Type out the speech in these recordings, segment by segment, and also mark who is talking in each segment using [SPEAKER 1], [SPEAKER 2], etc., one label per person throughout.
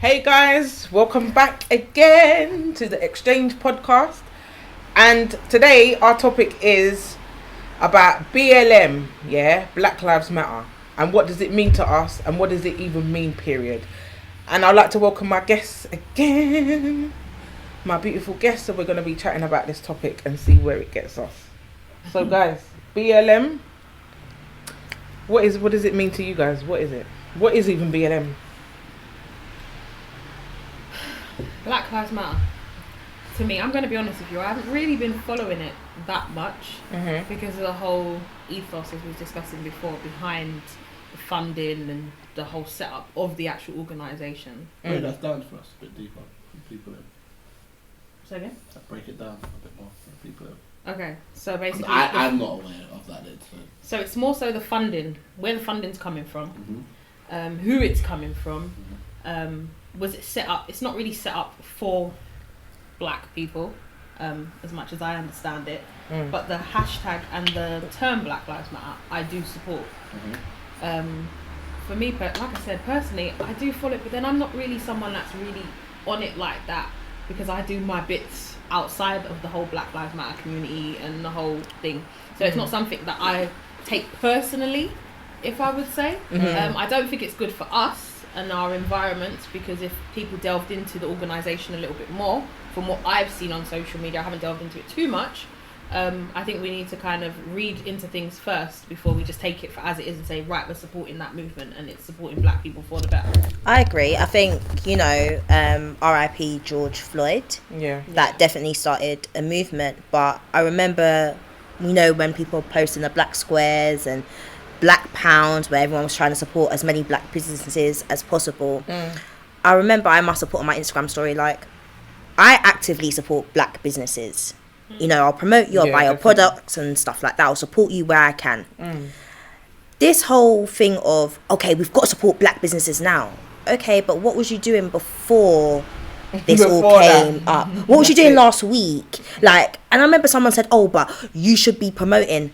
[SPEAKER 1] Hey guys, welcome back again to the Exchange podcast. And today our topic is about BLM, Black Lives Matter. And what does it mean to us and what does it even mean, period. And I'd like to welcome my guests again, my beautiful guests. So we're going to be chatting about this topic and see where it gets us. So guys, BLM, what does it mean to you guys? What is it? What is even BLM?
[SPEAKER 2] Black Lives Matter. To me, I'm going to be honest with you, I haven't really been following it that much because of the whole ethos, as we were discussing before, behind the funding and the whole setup of the actual organisation.
[SPEAKER 3] Break that down for us a bit deeper for people.
[SPEAKER 2] Say again?
[SPEAKER 3] Break it down a bit more for people.
[SPEAKER 2] Okay, so basically...
[SPEAKER 3] I'm not aware of that.
[SPEAKER 2] So it's more so the funding, where the funding's coming from, who it's coming from, was it set up? It's not really set up for black people, as much as I understand it. But the hashtag and the term Black Lives Matter, I do support. For me, like I said, personally, I do follow it, but then I'm not really someone that's really on it like that because I do my bits outside of the whole Black Lives Matter community and the whole thing. So it's not something that I take personally, if I would say. I don't think it's good for us and our environments, because if people delved into the organisation a little bit more, from what I've seen on social media, I haven't delved into it too much. I think we need to kind of read into things first before we just take it for as it is and say, right, we're supporting that movement and it's supporting black people for the better.
[SPEAKER 4] I agree. I think, RIP George Floyd, that definitely started a movement. But I remember, when people posting the black squares and black pounds where everyone was trying to support as many black businesses as possible. I remember I must have put on my Instagram story, like, I actively support black businesses. I'll promote you, I'll buy your products and stuff like that. I'll support you where I can. This whole thing of, okay, we've got to support black businesses now. Okay, but what was you doing before this all came up? What was you doing last week? And I remember someone said, oh, but you should be promoting.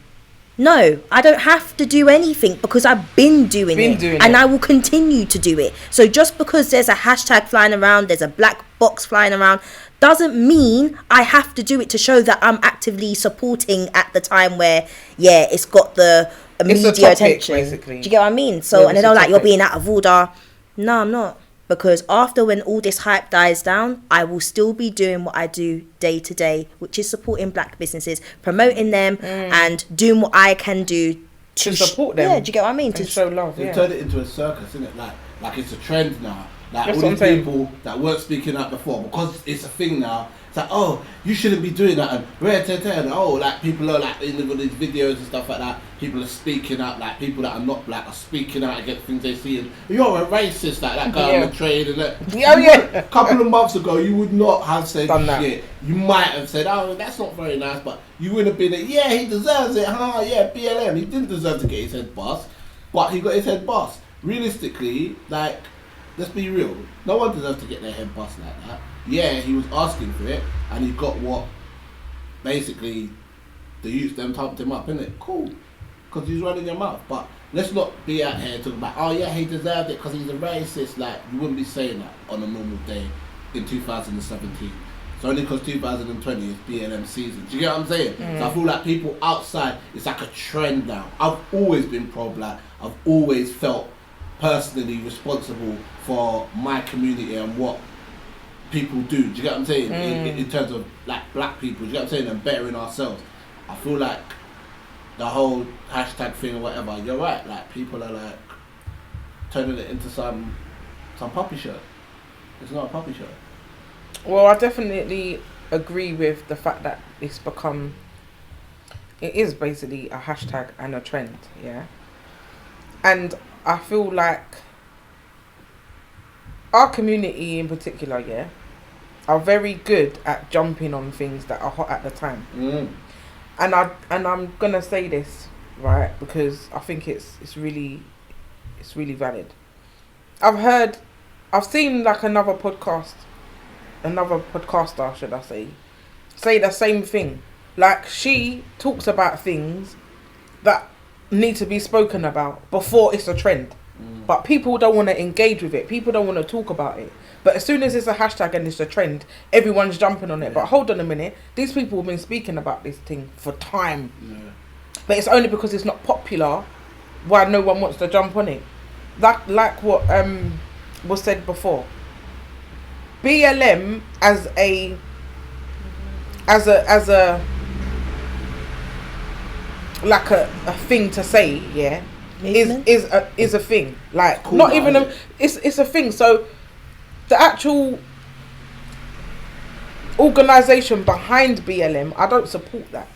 [SPEAKER 4] No, I don't have to do anything because I've been doing it. I will continue to do it. So just because there's a hashtag flying around, there's a black box flying around, doesn't mean I have to do it to show that I'm actively supporting at the time where, it's got the media attention. Basically. Do you get what I mean? So, and they're like, you're being out of order. No, I'm not. Because after when all this hype dies down, I will still be doing what I do day to day, which is supporting black businesses, promoting them and doing what I can do
[SPEAKER 1] to support them.
[SPEAKER 4] Yeah, do you get what I mean?
[SPEAKER 1] To show love.
[SPEAKER 3] They turned it into a circus, isn't it? Like it's a trend now. Like all these people that weren't speaking up before, because it's a thing now. It's like, oh, you shouldn't be doing that, and like people are like in these videos and stuff like that. People are speaking up, like people that are not black are speaking out against things they see. And you're a racist, like that guy on the train. And a couple of months ago, you would not have said shit. You might have said, oh, that's not very nice, but you would have been like, yeah, he deserves it, BLM. He didn't deserve to get his head bust, but he got his head bust. Realistically, like, let's be real, no one deserves to get their head bust like that. Yeah, he was asking for it, and he got what, basically, the youth them pumped him up, innit? Cool, because he's running your mouth. But let's not be out here talking about, oh yeah, he deserved it because he's a racist. Like, you wouldn't be saying that on a normal day in 2017. It's only because 2020 is BLM season. Do you get what I'm saying? So I feel like people outside, it's like a trend now. I've always been pro-black. I've always felt personally responsible for my community and what people do you get what I'm saying? In terms of like black people, do you get what I'm saying? And bettering ourselves. I feel like the whole hashtag thing or whatever, you're right, like people are like turning it into some puppy show. It's not a puppy show.
[SPEAKER 1] Well, I definitely agree with the fact that it is basically a hashtag and a trend, and I feel like our community in particular, are very good at jumping on things that are hot at the time. And I'm gonna say this, right, because I think it's really valid. I've seen like another podcaster, should I say the same thing. Like, she talks about things that need to be spoken about before it's a trend. but people don't want to engage with it. People don't want to talk about it. But as soon as it's a hashtag and it's a trend, everyone's jumping on it. But hold on a minute, these people have been speaking about this thing for time. But it's only because it's not popular why no one wants to jump on it. Like what was said before. BLM as a like a thing to say, yeah, is a thing. Like cool, not even it's a thing. So the actual organisation behind BLM, I don't support that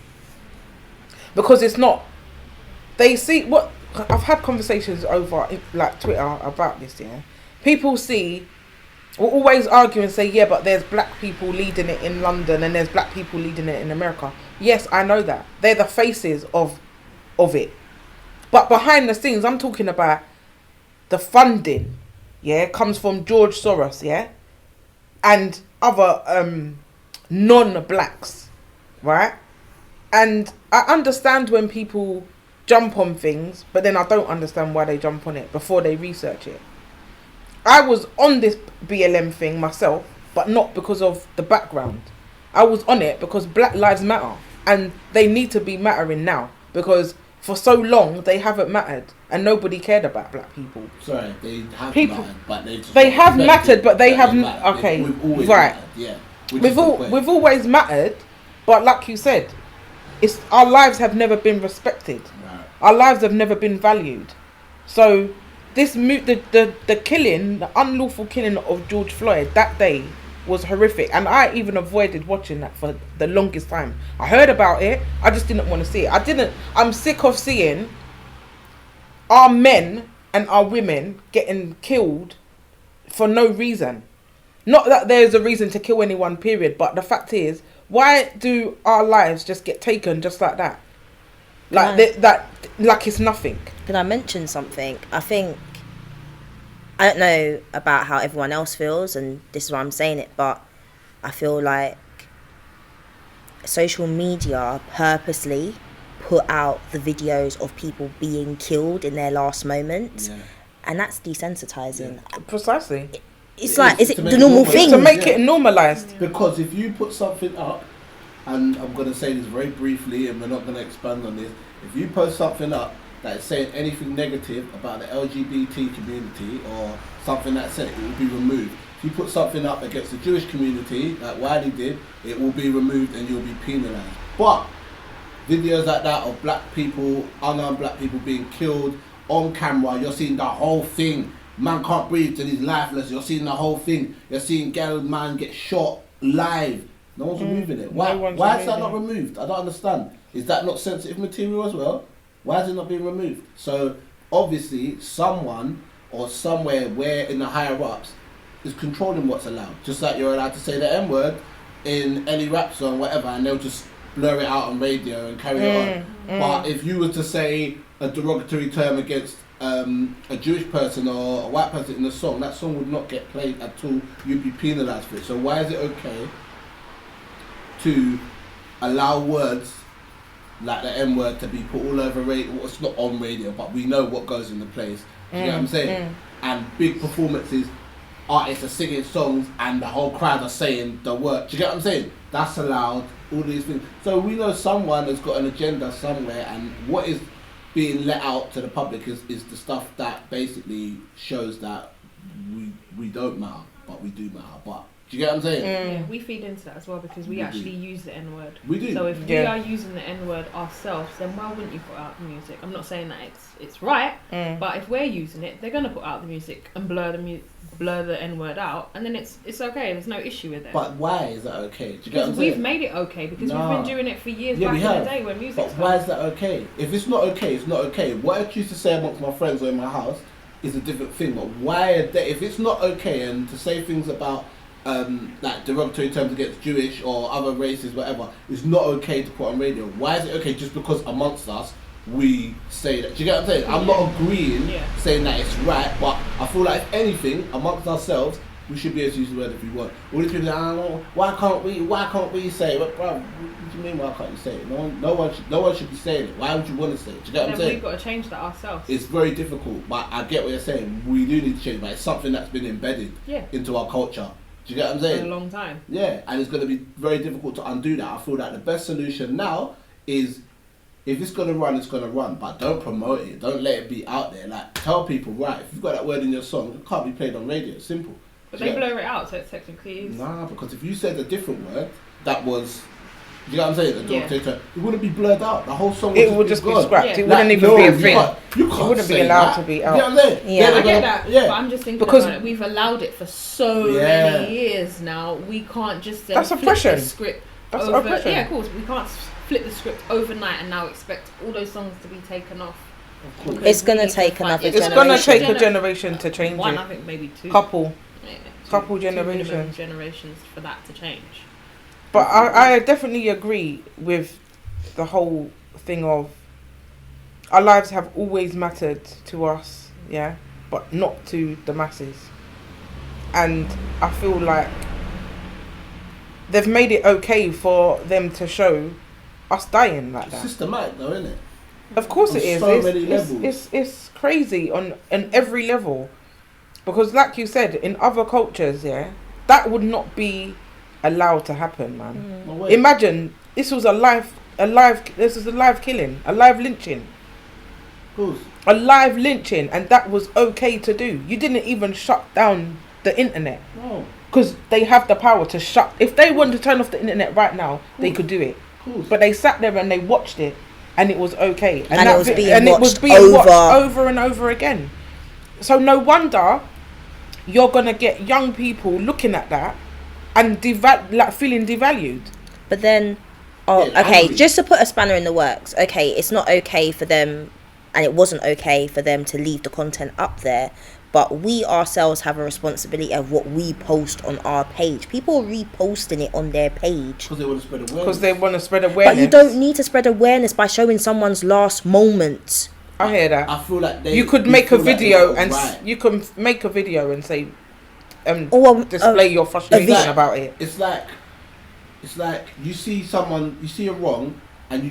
[SPEAKER 1] because it's not. They see what I've had conversations over like Twitter about this. Yeah, people will always argue and say, yeah, but there's black people leading it in London and there's black people leading it in America. Yes, I know that they're the faces of it, but behind the scenes, I'm talking about the funding. Yeah, comes from George Soros, yeah, and other non-blacks, right? And I understand when people jump on things, but then I don't understand why they jump on it before they research it. I was on this BLM thing myself, but not because of the background. I was on it because Black Lives Matter, and they need to be mattering now because for so long they haven't mattered and nobody cared about black people.
[SPEAKER 3] Sorry, they have mattered, but
[SPEAKER 1] they have mattered, but they haven't. Okay,
[SPEAKER 3] we've always
[SPEAKER 1] right?
[SPEAKER 3] Mattered, yeah,
[SPEAKER 1] we've always mattered, but like you said, it's our lives have never been respected. Right. Our lives have never been valued. So this the killing, the unlawful killing of George Floyd that day was horrific, and I even avoided watching that for the longest time. I heard about it, I just didn't want to see it. I'm sick of seeing our men and our women getting killed for no reason. Not that there's a reason to kill anyone, period, but the fact is, why do our lives just get taken just like that? Like like it's nothing.
[SPEAKER 4] Can I mention something? I don't know about how everyone else feels, and this is why I'm saying it, but I feel like social media purposely put out the videos of people being killed in their last moments, and that's desensitizing.
[SPEAKER 1] Yeah. Precisely.
[SPEAKER 4] It's like, is it the normal thing?
[SPEAKER 1] To make it normalised.
[SPEAKER 3] Because if you put something up, and I'm going to say this very briefly, and we're not going to expand on this, if you post something up that is saying anything negative about the LGBT community or something that said it will be removed. If you put something up against the Jewish community, like Wiley did, it will be removed and you'll be penalised. But videos like that of black people, unarmed black people being killed on camera, you're seeing the whole thing. Man can't breathe till he's lifeless. You're seeing the whole thing. You're seeing girl man get shot live. No one's removing it. Why is that not removed? I don't understand. Is that not sensitive material as well? Why is it not being removed? So obviously someone or somewhere where in the higher ups is controlling what's allowed. Just like you're allowed to say the N-word in any rap song, whatever, and they'll just blur it out on radio and carry it on. But if you were to say a derogatory term against a Jewish person or a white person in the song, that song would not get played at all. You'd be penalised for it. So why is it okay to allow words like the N-word to be put all over radio? Well, it's not on radio, but we know what goes in the place. Do you know what I'm saying? And big performances, artists are singing songs and the whole crowd are saying the word. Do you get what I'm saying? That's allowed, all these things. So we know someone has got an agenda somewhere, and what is being let out to the public is the stuff that basically shows that we don't matter, but we do matter. But do you get what I'm saying?
[SPEAKER 2] Yeah, we feed into that as well because we actually use the N-word.
[SPEAKER 3] We do.
[SPEAKER 2] So if we are using the N-word ourselves, then why wouldn't you put out the music? I'm not saying that it's right, but if we're using it, they're gonna put out the music and blur the N-word out, and then it's okay. There's no issue with it.
[SPEAKER 3] But why is that okay? Do you get
[SPEAKER 2] because
[SPEAKER 3] what I'm
[SPEAKER 2] we've
[SPEAKER 3] saying?
[SPEAKER 2] made it okay because we've been doing it for years back in the day when music.
[SPEAKER 3] But why is that okay? If it's not okay, it's not okay. What I choose to say amongst my friends or in my house is a different thing. But why if it's not okay, and to say things about like derogatory terms against Jewish or other races, whatever, is not okay to put on radio. Why is it okay just because amongst us we say that? Do you get what I'm saying? I'm not agreeing saying that it's right, but I feel like if anything, amongst ourselves, We should be able to use the word if we want. All these people say, why can't we say it? But bro, what do you mean why can't you say it? No one should be saying it. Why would you want to say it? Do you get what I'm saying?
[SPEAKER 2] We've got to change that ourselves.
[SPEAKER 3] It's very difficult, but I get what you're saying. We do need to change, but it's something that's been embedded into our culture. Do you get what I'm saying?
[SPEAKER 2] For a long time.
[SPEAKER 3] Yeah, and it's going to be very difficult to undo that. I feel that the best solution now is, if it's going to run, it's going to run. But don't promote it. Don't let it be out there. Like, tell people, right, if you've got that word in your song, it can't be played on radio. It's simple.
[SPEAKER 2] But they blur it out, so it technically is.
[SPEAKER 3] Nah, because if you said a different word that was, you know what I'm saying, it wouldn't be blurred out. The whole song would just be
[SPEAKER 1] scrapped. Yeah. It wouldn't even be a thing. You wouldn't be allowed to be out.
[SPEAKER 3] You know what I'm saying?
[SPEAKER 2] Yeah, I get that. Yeah. But I'm just thinking because about it. We've allowed it for so many years now. We can't just
[SPEAKER 1] that's
[SPEAKER 2] flip
[SPEAKER 1] oppression.
[SPEAKER 2] The script
[SPEAKER 1] that's
[SPEAKER 2] over.
[SPEAKER 1] Oppression.
[SPEAKER 2] Yeah, of course. We can't flip the script overnight and now expect all those songs to be taken off.
[SPEAKER 4] It's going to take another generation.
[SPEAKER 1] It's going to take a generation to change
[SPEAKER 2] One,
[SPEAKER 1] it.
[SPEAKER 2] I think maybe two.
[SPEAKER 1] Couple generations
[SPEAKER 2] for that to change.
[SPEAKER 1] But I definitely agree with the whole thing of our lives have always mattered to us, yeah, but not to the masses. And I feel like they've made it okay for them to show us dying like that.
[SPEAKER 3] It's systematic though, isn't it?
[SPEAKER 1] Of course it is.
[SPEAKER 3] So many levels.
[SPEAKER 1] It's crazy on every level. Because like you said, in other cultures, yeah, that would not be allowed to happen, man. No way. Imagine this was a live killing, a live lynching. A live lynching, and that was okay to do. You didn't even shut down the internet.
[SPEAKER 3] No.
[SPEAKER 1] Because they have the power to shut. If they wanted to turn off the internet right now, they could do it. But they sat there and they watched it, and it was okay.
[SPEAKER 4] And it was being watched
[SPEAKER 1] over and over again. So no wonder you're gonna get young people looking at that and feeling devalued.
[SPEAKER 4] But then, just to put a spanner in the works. Okay, it's not okay for them, and it wasn't okay for them to leave the content up there. But we ourselves have a responsibility of what we post on our page. People are reposting it on their page
[SPEAKER 3] because they want to spread awareness.
[SPEAKER 1] Because they want to spread awareness.
[SPEAKER 4] But you don't need to spread awareness by showing someone's last moments.
[SPEAKER 1] I hear that.
[SPEAKER 3] I feel like
[SPEAKER 1] you could make a video and you can make a video and say, display your frustration about it.
[SPEAKER 3] It's like you see a wrong, and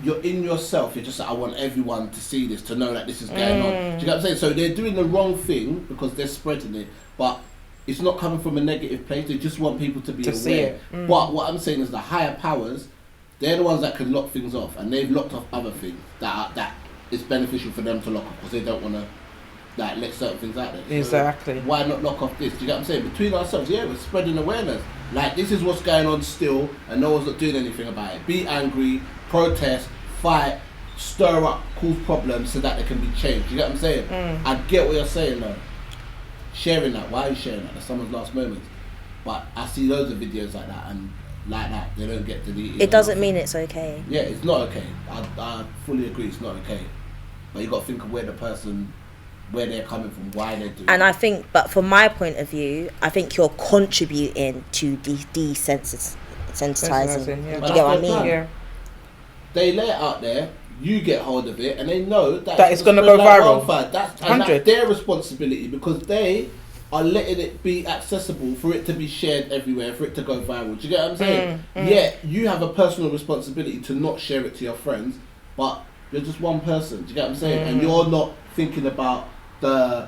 [SPEAKER 3] you're in yourself. You're just like, I want everyone to see this, to know that this is going on. Do you get what I'm saying? So they're doing the wrong thing because they're spreading it, but it's not coming from a negative place. They just want people to be aware.
[SPEAKER 1] See it.
[SPEAKER 3] But what I'm saying is the higher powers, they're the ones that can lock things off, and they've locked off other things that it's beneficial for them to lock off because they don't want to let certain things out there. So
[SPEAKER 1] exactly.
[SPEAKER 3] Why not lock off this? Do you get what I'm saying? Between ourselves, we're spreading awareness. Like, this is what's going on still, and no one's not doing anything about it. Be angry, protest, fight, stir up, cause problems so that they can be changed. Do you get what I'm saying? I get what you're saying though. Sharing that. Why are you sharing that? That's someone's last moments. But I see loads of videos like that, and like that, they don't get deleted.
[SPEAKER 4] It doesn't mean it's okay.
[SPEAKER 3] Yeah, it's not okay. I fully agree, it's not okay. But you got to think of where they're coming from, why they're doing it.
[SPEAKER 4] And I think, but from my point of view, I think you're contributing to desensitizing.
[SPEAKER 1] Yeah.
[SPEAKER 4] Do you get what I mean?
[SPEAKER 1] Yeah.
[SPEAKER 3] They lay it out there, you get hold of it, and they know
[SPEAKER 1] that it's going to go viral.
[SPEAKER 3] That's their responsibility, because they are letting it be accessible for it to be shared everywhere, for it to go viral. Do you get what I'm saying? Yeah, you have a personal responsibility to not share it to your friends, but you're just one person. Do you get what I'm saying? And you're not thinking about the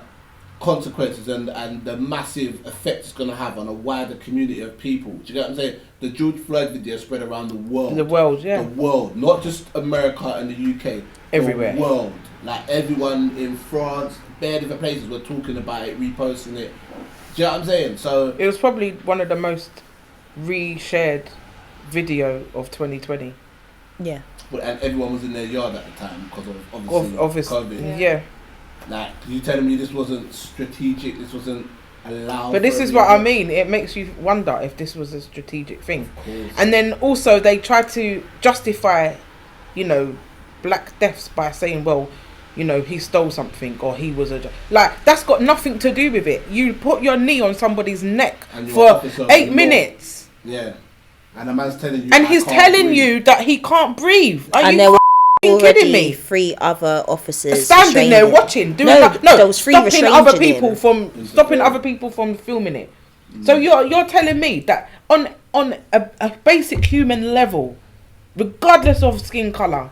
[SPEAKER 3] consequences and the massive effect it's going to have on a wider community of people. Do you get what I'm saying? The George Floyd video spread around the world.
[SPEAKER 1] The world, yeah.
[SPEAKER 3] The world, not just America and the UK.
[SPEAKER 1] Everywhere.
[SPEAKER 3] The world. Like, everyone in France, bare different places were talking about it, reposting it. Do you know what I'm saying? So
[SPEAKER 1] it was probably one of the most re-shared video of 2020.
[SPEAKER 4] Yeah.
[SPEAKER 3] And everyone was in their yard at the time because of obviously COVID.
[SPEAKER 1] Yeah.
[SPEAKER 3] Like, you telling me this wasn't strategic, this wasn't allowed?
[SPEAKER 1] But this is what I mean. It makes you wonder if this was a strategic thing. And then also they try to justify, black deaths by saying, well, he stole something or he was that's got nothing to do with it. You put your knee on somebody's neck for 8 minutes.
[SPEAKER 3] Yeah. And a man's telling you,
[SPEAKER 1] and he's telling you that he can't breathe. Are you kidding me?
[SPEAKER 4] 3 other officers
[SPEAKER 1] standing there watching,
[SPEAKER 4] there was 3
[SPEAKER 1] stopping other people from filming it. So you're telling me that on a basic human level, regardless of skin colour,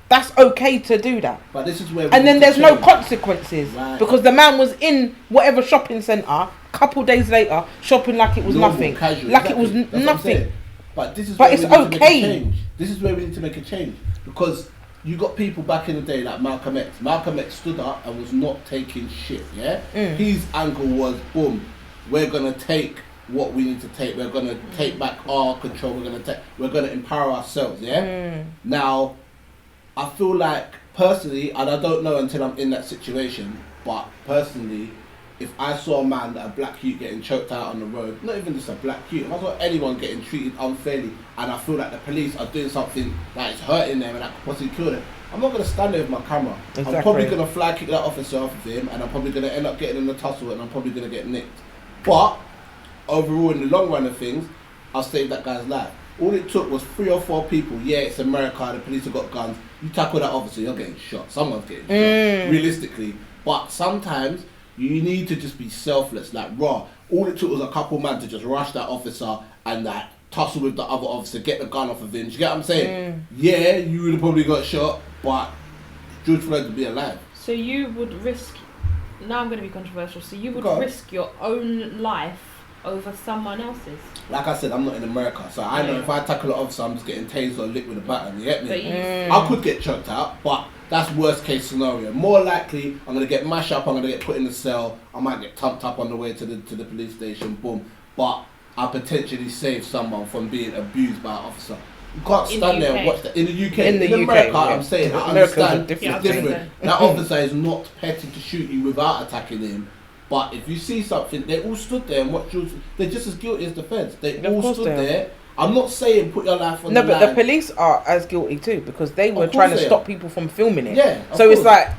[SPEAKER 1] that's okay to do that.
[SPEAKER 3] But this is where
[SPEAKER 1] and then there's no consequences because the man was in whatever shopping centre a couple days later shopping like it was nothing, like it was nothing.
[SPEAKER 3] But this is
[SPEAKER 1] but it's okay.
[SPEAKER 3] This is where we need to make a change because you got people back in the day like Malcolm X. Malcolm X stood up and was not taking shit. Yeah, his angle was boom. We're gonna take what we need to take. We're gonna take back our control. We're gonna empower ourselves. Yeah. Now, I feel like personally, and I don't know until I'm in that situation, but personally, if I saw a black youth getting choked out on the road, not even just a black youth, if I saw anyone getting treated unfairly, and I feel like the police are doing something that is hurting them and that could possibly kill them, I'm not going to stand there with my camera. Exactly. I'm probably going to fly kick that officer off of him, and I'm probably going to end up getting in the tussle, and I'm probably going to get nicked. But overall, in the long run of things, I'll save that guy's life. All it took was 3 or 4 people. Yeah, it's America, the police have got guns. You tackle that officer, you're getting shot. Someone's getting shot, realistically. But sometimes you need to just be selfless, like raw. All it took was a couple man to just rush that officer and that tussle with the other officer, get the gun off of him. Do you get what I'm saying? Yeah, you would have probably got shot, but George Floyd would be alive.
[SPEAKER 2] So you would risk, now I'm going to be controversial, so you would risk your own life over someone else's?
[SPEAKER 3] Like I said, I'm not in America, so I know if I tackle an officer, I'm just getting tased or licked with a baton. You get me? I could get choked out, but that's worst case scenario. More likely, I'm gonna get mashed up. I'm gonna get put in the cell. I might get tumped up on the way to the police station. Boom. But I potentially save someone from being abused by an officer. You can't stand there and watch that in the UK. In America, I'm saying I understand. It's different. That officer is not petty to shoot you without attacking him. But if you see something, they all stood there and watched you. They're just as guilty as the feds. They all stood there. I'm not saying put your life on the line.
[SPEAKER 1] No, but the police are as guilty too because they were trying to stop people from filming it.
[SPEAKER 3] Yeah.
[SPEAKER 1] So it's like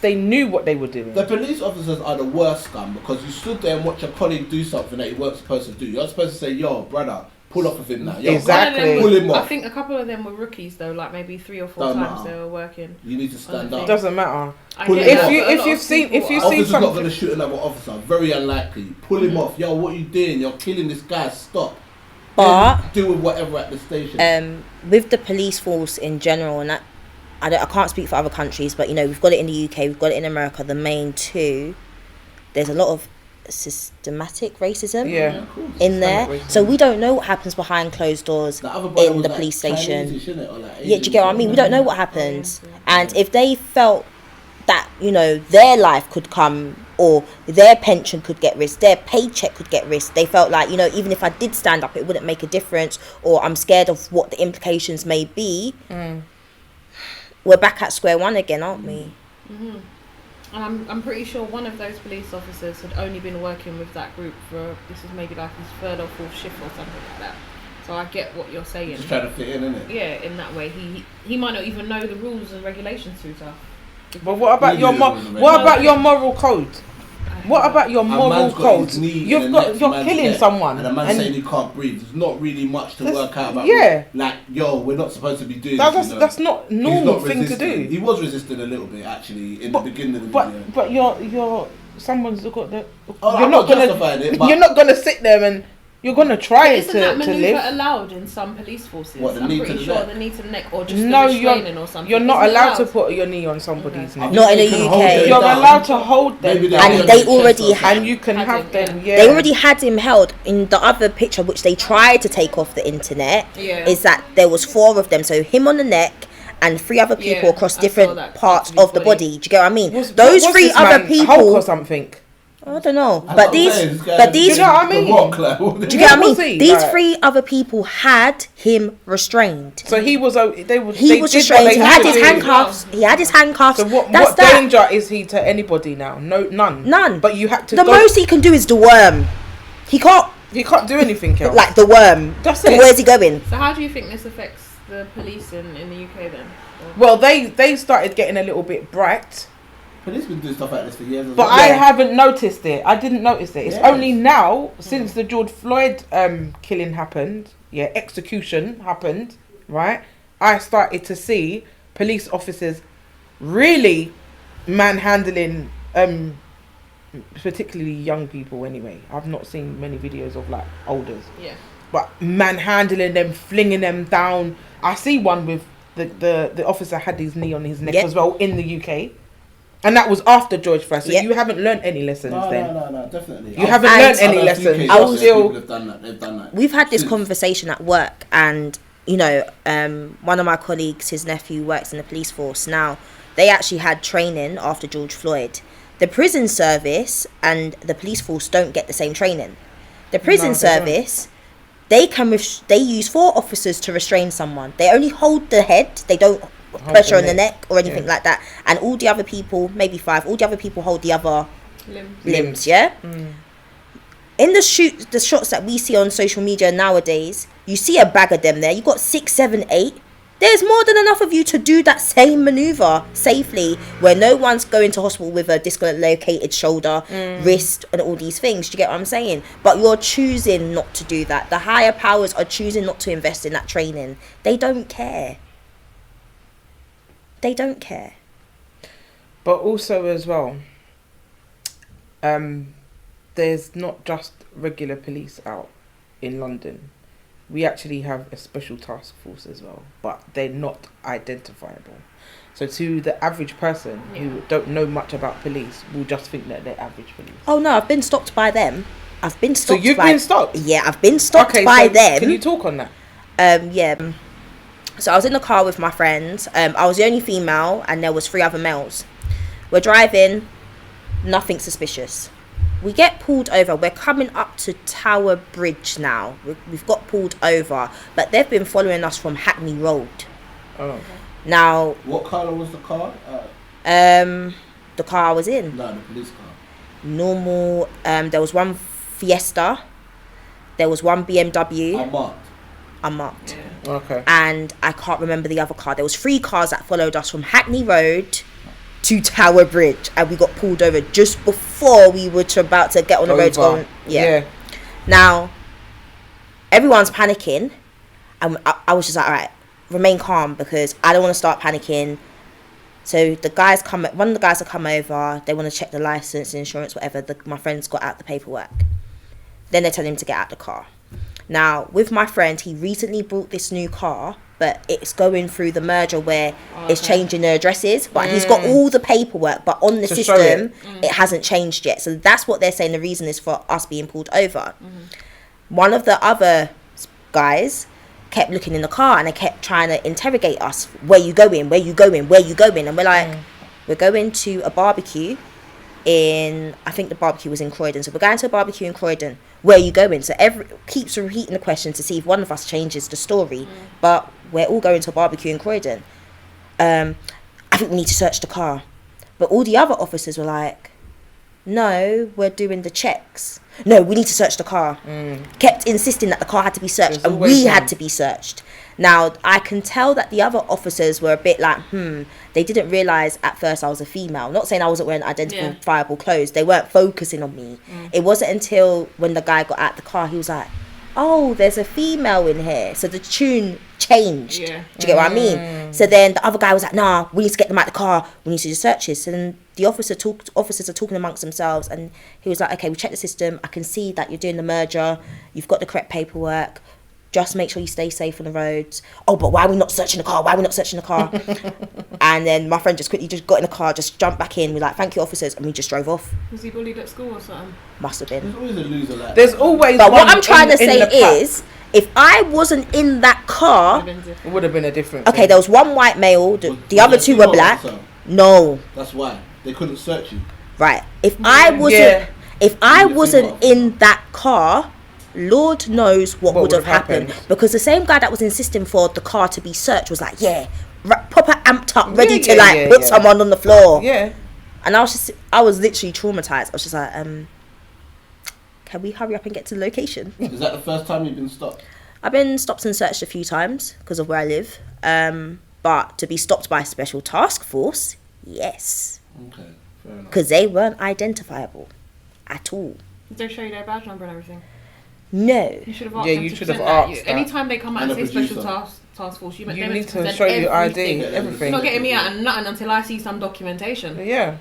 [SPEAKER 1] they knew what they were doing.
[SPEAKER 3] The police officers are the worst scum because you stood there and watched your colleague do something that you weren't supposed to do. You're supposed to say, "Yo, brother, pull off of him now." Yo,
[SPEAKER 1] exactly.
[SPEAKER 3] Pull him off.
[SPEAKER 2] I think a couple of them were rookies though, like maybe 3 or 4 times they were working.
[SPEAKER 3] You need to stand up.
[SPEAKER 1] It doesn't matter.
[SPEAKER 3] If
[SPEAKER 1] you've seen
[SPEAKER 3] officer's
[SPEAKER 1] something,
[SPEAKER 3] not going to shoot another officer. Very unlikely. Pull him off. Yo, what are you doing? You're killing this guy. Stop.
[SPEAKER 4] But
[SPEAKER 3] deal with whatever at the station.
[SPEAKER 4] With the police force in general, and that I can't speak for other countries, but you know we've got it in the UK, we've got it in America. The main two, there's a lot of systematic racism in there. Racism. So we don't know what happens behind closed doors in the police station. Chinese, do you get what I mean? We don't know what happens. And if they felt that, you know, their life could come or their pension could get risked, their paycheck could get risked, they felt like, you know, even if I did stand up, it wouldn't make a difference, or I'm scared of what the implications may be. We're back at square one again, aren't we?
[SPEAKER 2] And I'm pretty sure one of those police officers had only been working with that group for, this is maybe like his 3rd or 4th shift or something like that. So I get what you're saying.
[SPEAKER 3] Just trying to fit in, innit?
[SPEAKER 2] Yeah, in that way. He might not even know the rules and regulations too tough.
[SPEAKER 1] But what about your moral code? What about your moral code? You're killing someone.
[SPEAKER 3] And a man saying he can't breathe. There's not really much to work out about.
[SPEAKER 1] Yeah.
[SPEAKER 3] Like, yo, we're not supposed to be doing
[SPEAKER 1] this.
[SPEAKER 3] You know?
[SPEAKER 1] That's not normal thing to do.
[SPEAKER 3] He was resisting a little bit, actually, in the beginning of the video.
[SPEAKER 1] But you're someone's got the...
[SPEAKER 3] I'm not justifying it, but...
[SPEAKER 1] You're not going to sit there and... You're going to try to live.
[SPEAKER 2] Isn't that manoeuvre allowed in some police forces?
[SPEAKER 3] What,
[SPEAKER 2] I'm pretty sure the knee to the neck or just
[SPEAKER 1] no,
[SPEAKER 2] the restraining or something.
[SPEAKER 1] You're not allowed to put your knee on somebody's neck.
[SPEAKER 4] Not in the UK.
[SPEAKER 1] You're allowed to hold them.
[SPEAKER 4] And they already had...
[SPEAKER 1] And you can have them,
[SPEAKER 4] They already had him held. In the other picture, which they tried to take off the internet, is that there was 4 of them. So him on the neck and 3 other people across different parts of the body. Do you get what I mean? Those 3 other people...
[SPEAKER 1] Hulk or something.
[SPEAKER 4] I don't know, but these,
[SPEAKER 1] do you know what I mean?
[SPEAKER 4] Do you get what I mean? These 3 other people had him restrained.
[SPEAKER 1] So he was. He
[SPEAKER 4] was restrained. He had his handcuffs. He had his handcuffs.
[SPEAKER 1] So what danger is he to anybody now? No, none.
[SPEAKER 4] None.
[SPEAKER 1] But you had to.
[SPEAKER 4] The most he can do is the worm. He can't
[SPEAKER 1] do anything else.
[SPEAKER 4] Like the worm.
[SPEAKER 1] That's it.
[SPEAKER 4] Where's he going?
[SPEAKER 2] So how do you think this affects the police in the UK then?
[SPEAKER 1] Well, they started getting a little bit bright.
[SPEAKER 3] Police been doing stuff like this for years.
[SPEAKER 1] But I haven't noticed it. I didn't notice it. It's only now, since the George Floyd killing happened, execution happened, right? I started to see police officers really manhandling particularly young people anyway. I've not seen many videos of like olders.
[SPEAKER 2] Yeah.
[SPEAKER 1] But manhandling them, flinging them down. I see one with the officer had his knee on his neck as well in the UK. And that was after George Floyd. So you haven't learned any lessons then?
[SPEAKER 3] No, definitely.
[SPEAKER 1] You haven't learned any lessons.
[SPEAKER 3] People have done that. They've done that.
[SPEAKER 4] We've had this conversation at work, and you know, one of my colleagues, his nephew works in the police force. Now, they actually had training after George Floyd. The prison service and the police force don't get the same training. The prison service, they use 4 officers to restrain someone. They only hold the head. They don't pressure on the neck or anything like that. And all the other people, maybe 5, all the other people hold the other limbs. Yeah. In the shots that we see on social media nowadays, you see a bag of them there. You got 6, 7, 8. There's more than enough of you to do that same maneuver safely, where no one's going to hospital with a dislocated shoulder, wrist, and all these things. Do you get what I'm saying? But you're choosing not to do that. The higher powers are choosing not to invest in that training. They don't care. They don't care.
[SPEAKER 1] But also as well, there's not just regular police out in London. We actually have a special task force as well, but they're not identifiable. So to the average person who don't know much about police will just think that they're average police.
[SPEAKER 4] Oh no, I've been stopped by them. I've been stopped.
[SPEAKER 1] So you've been stopped?
[SPEAKER 4] Yeah, I've been stopped by them.
[SPEAKER 1] Can you talk on that?
[SPEAKER 4] Yeah. So I was in the car with my friends. I was the only female, and there was 3 other males. We're driving, nothing suspicious. We get pulled over. We're coming up to Tower Bridge now. We've got pulled over, but they've been following us from Hackney Road.
[SPEAKER 1] Oh. Okay.
[SPEAKER 4] Now.
[SPEAKER 3] What colour was the car?
[SPEAKER 4] The car I was in.
[SPEAKER 3] No, the police car.
[SPEAKER 4] Normal. There was one Fiesta. There was one BMW. Unmarked.
[SPEAKER 1] Yeah. Okay.
[SPEAKER 4] And I can't remember the other car. There was 3 cars that followed us from Hackney Road to Tower Bridge, and we got pulled over just before we were about to get on the road going. Yeah. Now, everyone's panicking, and I was just like, all right, remain calm, because I don't want to start panicking. So one of the guys have come over. They want to check the license, insurance, whatever. My friend's got out the paperwork. Then they're telling him to get out the car. Now, with my friend, he recently bought this new car, but it's going through the merger where it's changing the addresses. But he's got all the paperwork, but on the system, it hasn't changed yet. So that's what they're saying the reason is for us being pulled over. One of the other guys kept looking in the car, and they kept trying to interrogate us. Where you going? Where you going? Where you going? And we're like, we're going to a barbecue I think the barbecue was in Croydon. So we're going to a barbecue in Croydon. Where are you going? So keeps repeating the question to see if one of us changes the story. But we're all going to a barbecue in Croydon. I think we need to search the car. But all the other officers were like, no, we're doing the checks. No, we need to search the car. Kept insisting that the car had to be searched, and we had to be searched. Now, I can tell that the other officers were a bit like, they didn't realise at first I was a female. Not saying I wasn't wearing identifiable clothes. They weren't focusing on me. It wasn't until when the guy got out the car, he was like, oh, there's a female in here. So the tune changed. Do you get what I mean? So then the other guy was like, nah, we need to get them out the car. We need to do searches. So then the officers are talking amongst themselves, and he was like, okay, we checked the system. I can see that you're doing the merger. You've got the correct paperwork. Just make sure you stay safe on the roads. Oh, but why are we not searching the car? And then my friend just quickly got in the car, just jumped back in. We're like, thank you, officers. And we just drove off.
[SPEAKER 2] Was he bullied at school or something?
[SPEAKER 4] Must have been.
[SPEAKER 3] There's always a loser like
[SPEAKER 1] There's always
[SPEAKER 4] But what I'm trying to say is, if I wasn't in that car...
[SPEAKER 1] It would have been a different
[SPEAKER 4] Okay,
[SPEAKER 1] thing.
[SPEAKER 4] There was one white male. The other 2 were black. No.
[SPEAKER 3] That's why. They couldn't search you.
[SPEAKER 4] Right. If I wasn't in that car... Lord knows what would have happened. Because the same guy that was insisting for the car to be searched was like, proper amped up, ready to put someone on the floor.
[SPEAKER 1] Yeah.
[SPEAKER 4] And I was literally traumatized. I was just like, can we hurry up and get to the location?
[SPEAKER 3] Is that the first time you've been stopped?
[SPEAKER 4] I've been stopped and searched a few times because of where I live. But to be stopped by a special task force, yes.
[SPEAKER 3] Okay, fair enough.
[SPEAKER 4] Because they weren't identifiable at all.
[SPEAKER 2] Did they show you their badge number and everything?
[SPEAKER 4] No.
[SPEAKER 2] You should have asked them
[SPEAKER 1] you
[SPEAKER 2] to
[SPEAKER 1] should have
[SPEAKER 2] present
[SPEAKER 1] asked
[SPEAKER 2] that. Anytime they come out and say
[SPEAKER 3] producer.
[SPEAKER 2] special task force, you
[SPEAKER 1] need to
[SPEAKER 2] present
[SPEAKER 1] show you ID,
[SPEAKER 2] everything.
[SPEAKER 1] everything.
[SPEAKER 2] You're not getting me out and nothing until I see some documentation.
[SPEAKER 1] Yeah.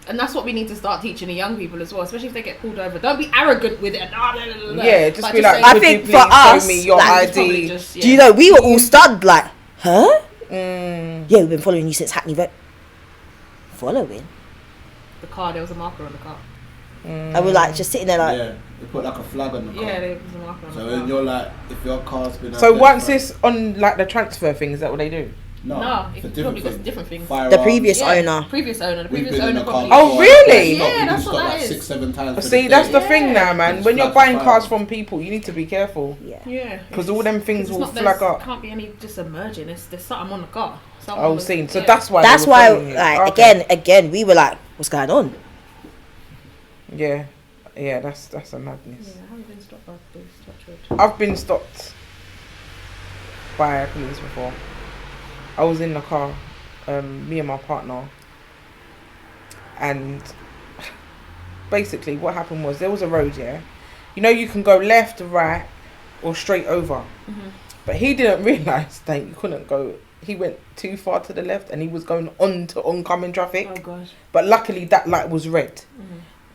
[SPEAKER 2] And that's what we need to start teaching the young people as well, especially if they get pulled over. Don't be arrogant with it.
[SPEAKER 1] Yeah, just be like,
[SPEAKER 4] I think for us,
[SPEAKER 1] show me your
[SPEAKER 4] like,
[SPEAKER 1] ID.
[SPEAKER 4] Do you know, we were all stunned, like, huh? Yeah, we've been following you since Hackney Vote. Following?
[SPEAKER 2] The car, there was a marker on the car.
[SPEAKER 4] And we're like, just sitting there like...
[SPEAKER 3] Yeah, they put like a flag on the car.
[SPEAKER 2] Yeah, there was a marker on the car.
[SPEAKER 3] So when you're like, if your car's been...
[SPEAKER 1] So once it's on like the transfer thing, is that what they do?
[SPEAKER 2] No, it probably got different things.
[SPEAKER 4] The previous owner.
[SPEAKER 2] The previous owner
[SPEAKER 3] probably.
[SPEAKER 1] Oh, really?
[SPEAKER 2] Yeah, that's what that
[SPEAKER 3] like
[SPEAKER 2] is.
[SPEAKER 3] 6-7 times.
[SPEAKER 1] See, that's the thing now, man. When you're buying cars from people, you need to be careful.
[SPEAKER 2] Yeah.
[SPEAKER 1] Because all them things will flag up.
[SPEAKER 2] Can't be any just emerging. There's something on the car.
[SPEAKER 1] Oh, seen. So that's why.
[SPEAKER 4] That's why. Like again, we were like, what's going on?
[SPEAKER 1] Yeah, that's a madness.
[SPEAKER 2] Yeah, I haven't been stopped by police.
[SPEAKER 1] I've been stopped by police before. I was in the car, me and my partner, and basically what happened was there was a road, yeah. You know, you can go left, right, or straight over. But he didn't realise that you couldn't go. He went too far to the left and he was going on to oncoming traffic.
[SPEAKER 2] Oh gosh.
[SPEAKER 1] But luckily that light was red.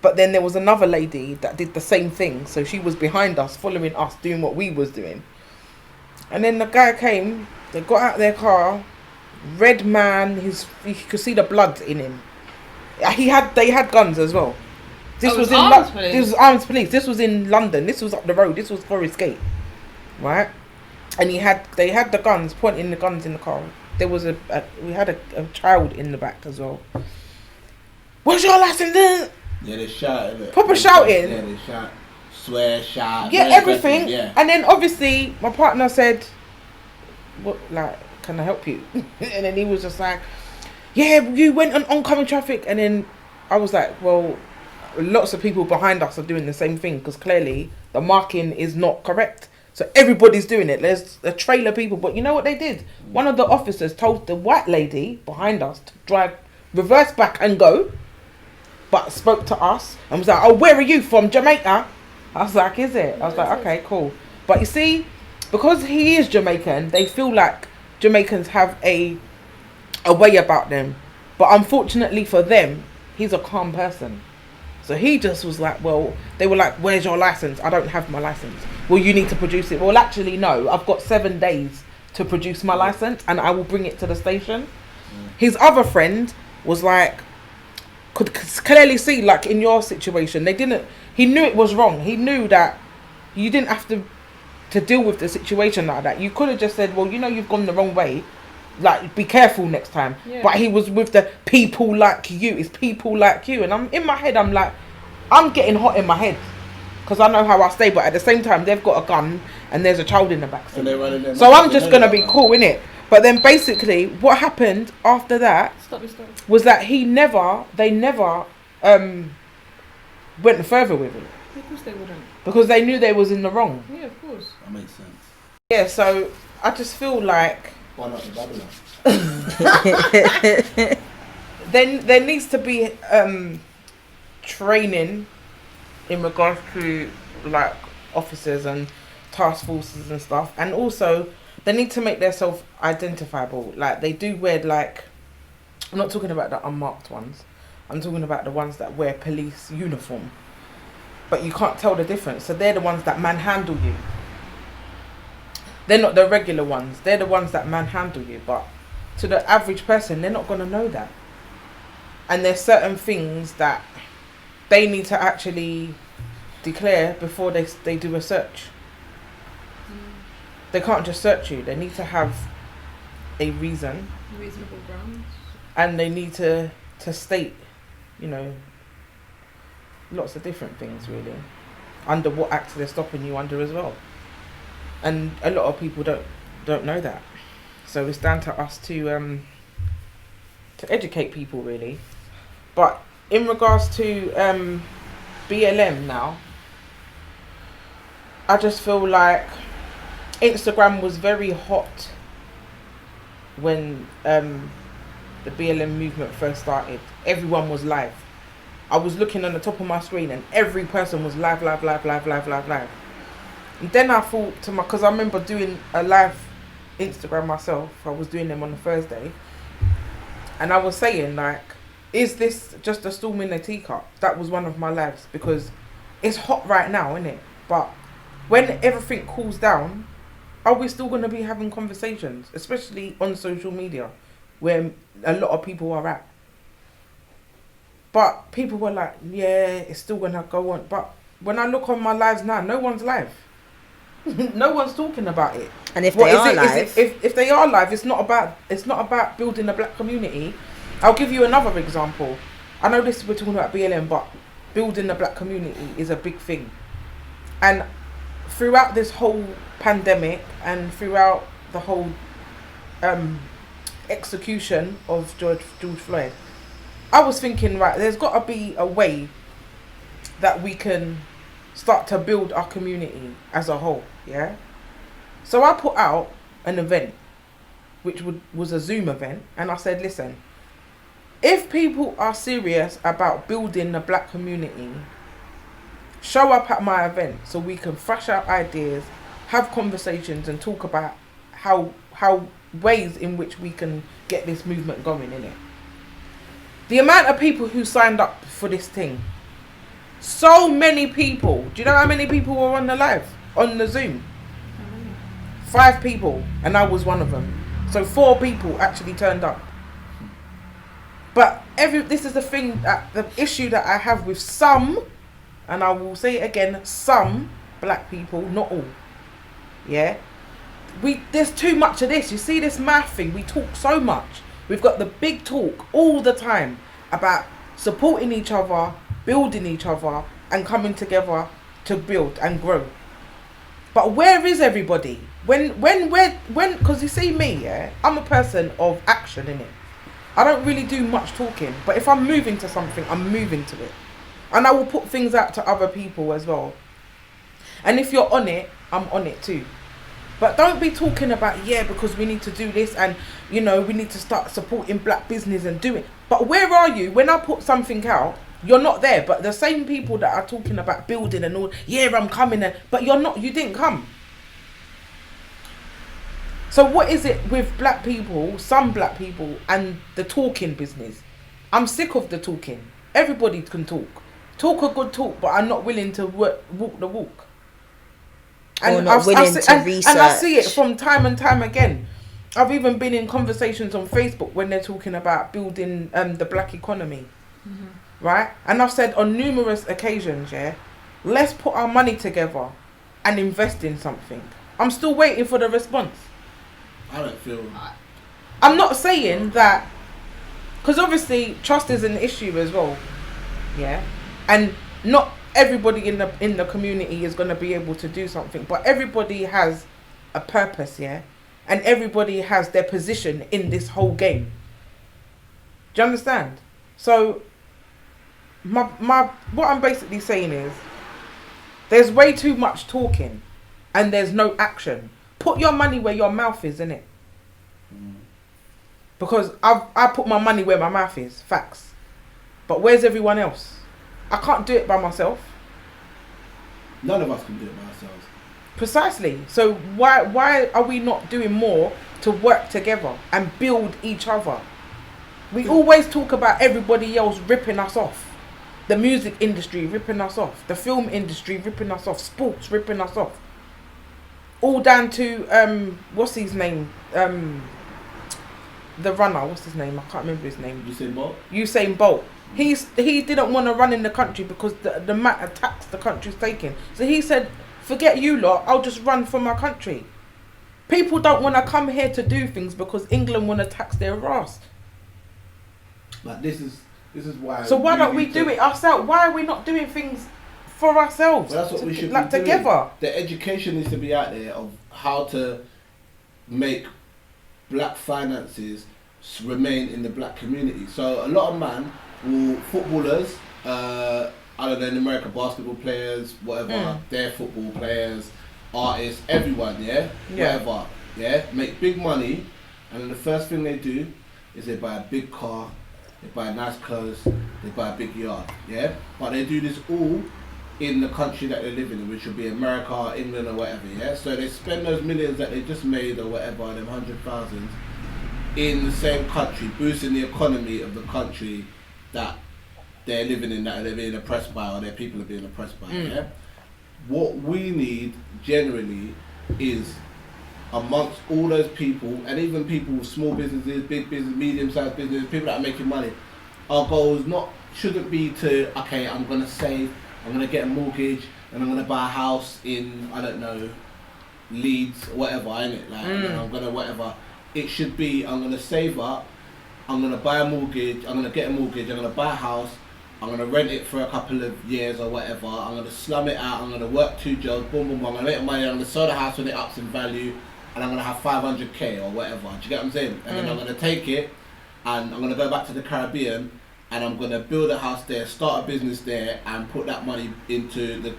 [SPEAKER 1] But then there was another lady that did the same thing. So she was behind us, following us, doing what we was doing. And then the guy came, they got out their car, red man, you could see the blood in him. They had guns as well. This was armed police. This was in London. This was up the road. This was Forest Gate. Right? And they had the guns, pointing the guns in the car. There was we had a child in the back as well. What's your license?
[SPEAKER 3] Yeah, they shouted.
[SPEAKER 1] Proper shouting.
[SPEAKER 3] Yeah, they shout. Swear, shout.
[SPEAKER 1] Yeah, everything.
[SPEAKER 3] Yeah.
[SPEAKER 1] And then obviously my partner said, "What? Like, can I help you?" And then he was just like, "Yeah, you went on oncoming traffic." And then I was like, "Well, lots of people behind us are doing the same thing because clearly the marking is not correct. So everybody's doing it. There's a trailer of people." But you know what they did? One of the officers told the white lady behind us to reverse back and go, but spoke to us and was like, "Oh, where are you from? Jamaica?" I was like, "Is it?" I was like, "Okay, cool." But you see, because he is Jamaican, they feel like Jamaicans have a way about them. But unfortunately for them, he's a calm person. So he just was like, well, they were like, "Where's your license?" "I don't have my license." "Well, you need to produce it." "Well, actually, no. I've got 7 days to produce my license and I will bring it to the station." His other friend was like, could clearly see, like in your situation, he knew it was wrong. He knew that you didn't have to deal with the situation like that. You could have just said, "Well, you know, you've gone the wrong way. Like, be careful next time." Yeah. But he was with the people like you. It's people like you. And I'm in my head, I'm like, I'm getting hot in my head. Because I know how I stay. But at the same time, they've got a gun and there's a child in the back. So I'm just going to be cool, innit? But then basically, what happened after that was that they never went further with it.
[SPEAKER 2] Of course they wouldn't. Because
[SPEAKER 1] they knew they was in the wrong.
[SPEAKER 2] Yeah, of course.
[SPEAKER 3] That makes sense.
[SPEAKER 1] Yeah, so I just feel like...
[SPEAKER 3] Why not the Babylon?
[SPEAKER 1] Then there needs to be training in regards to like officers and task forces and stuff, and also they need to make themselves identifiable. Like they do wear, like, I'm not talking about the unmarked ones, I'm talking about the ones that wear police uniform, but you can't tell the difference. So they're the ones that manhandle you. They're not the regular ones. They're the ones that manhandle you. But to the average person, they're not going to know that. And there's certain things that they need to actually declare before they do a search. They can't just search you. They need to have a reason.
[SPEAKER 2] Reasonable grounds.
[SPEAKER 1] And they need to state, you know, lots of different things really. Under what act they're stopping you under as well. And a lot of people don't know that. So it's down to us to educate people really. But in regards to BLM now, I just feel like Instagram was very hot when the BLM movement first started. Everyone was live. I was looking on the top of my screen and every person was live. And then I thought because I remember doing a live Instagram myself. I was doing them on a Thursday. And I was saying, like, is this just a storm in a teacup? That was one of my lives, because it's hot right now, isn't it? But when everything cools down, are we still going to be having conversations, especially on social media, where a lot of people are at? But people were like, yeah, it's still going to go on. But when I look on my lives now, no one's live. No one's talking about it.
[SPEAKER 4] And if they are live,
[SPEAKER 1] if they are live, it's not about building a black community. I'll give you another example. I know this, we're talking about BLM, but building the black community is a big thing. And throughout this whole pandemic and throughout the whole execution of George Floyd, I was thinking, right, there's got to be a way that we can start to build our community as a whole, yeah? So I put out an event, which was a Zoom event, and I said, listen, if people are serious about building the black community, show up at my event so we can thrash out ideas, have conversations, and talk about how ways in which we can get this movement going, innit? The amount of people who signed up for this thing, so many people. Do you know how many people were on the Zoom? 5 people, and I was one of them. So 4 people actually turned up. But this is the thing, the issue that I have with some, and I will say it again, some black people, not all. Yeah, there's too much of this. You see this math thing. We talk so much. We've got the big talk all the time about supporting each other, building each other, and coming together to build and grow. But where is everybody? When, because you see me, yeah, I'm a person of action, innit? I don't really do much talking, but if I'm moving to something, I'm moving to it. And I will put things out to other people as well. And if you're on it, I'm on it too. But don't be talking about, yeah, because we need to do this and, you know, we need to start supporting black business and do it. But where are you? When I put something out, you're not there. But the same people that are talking about building and all, yeah, I'm coming, but you didn't come. So what is it with black people, some black people, and the talking business? I'm sick of the talking. Everybody can talk. Talk a good talk, but I'm not willing to walk the walk. And
[SPEAKER 4] not willing to research.
[SPEAKER 1] And I see it from time and time again. I've even been in conversations on Facebook when they're talking about building the black economy. Mm-hmm. Right? And I've said on numerous occasions, yeah, let's put our money together and invest in something. I'm still waiting for the response.
[SPEAKER 3] I don't feel...
[SPEAKER 1] I'm not saying that... Because obviously trust is an issue as well. Yeah? And not everybody in the community is going to be able to do something. But everybody has a purpose, yeah? And everybody has their position in this whole game. Do you understand? So... what I'm basically saying is there's way too much talking and there's no action. Put your money where your mouth is, innit? Because I put my money where my mouth is, facts. But where's everyone else? I can't do it by myself.
[SPEAKER 3] None of us can do it by ourselves.
[SPEAKER 1] Precisely. So why are we not doing more to work together and build each other? We always talk about everybody else ripping us off. The music industry ripping us off. The film industry ripping us off. Sports ripping us off. All down to, what's his name? The runner, what's his name? I can't remember his name. Usain Bolt. He didn't want to run in the country because the amount of tax the country's taking. So he said, forget you lot, I'll just run for my country. People don't want to come here to do things because England want to tax their ass.
[SPEAKER 3] But this is why.
[SPEAKER 1] So why don't we do it ourselves? Why are we not doing things for ourselves?
[SPEAKER 3] Well, that's what we should
[SPEAKER 1] like
[SPEAKER 3] be
[SPEAKER 1] together.
[SPEAKER 3] Doing. The education needs to be out there of how to make black finances remain in the black community. So a lot of footballers, I don't know, in America, basketball players, whatever, they're football players, artists, everyone, whatever, make big money, and then the first thing they do is they buy a big car, they buy nice clothes, they buy a big yard, but they do this all in the country that they live in, which would be America, England, or whatever, So they spend those millions that they just made, or whatever, them 100,000, in the same country, boosting the economy of the country that they're living in, that they're being oppressed by, or their people are being oppressed by. Yeah? What we need generally is, amongst all those people, and even people with small businesses, big business, medium-sized business, people that are making money, our goals shouldn't be to, okay, I'm going to save, I'm going to get a mortgage, and I'm going to buy a house in, I don't know, Leeds, or whatever, innit? Like, and I'm going to whatever. It should be, I'm going to save up, I'm going to buy a mortgage, I'm going to get a mortgage, I'm going to buy a house, I'm going to rent it for a couple of years or whatever, I'm going to slum it out, I'm going to work 2 jobs, boom, boom, boom, I'm going to make money, I'm going to sell the house when it ups in value, and I'm going to have 500k or whatever. Do you get what I'm saying? And then I'm going to take it, and I'm going to go back to the Caribbean, and I'm going to build a house there, start a business there, and put that money into the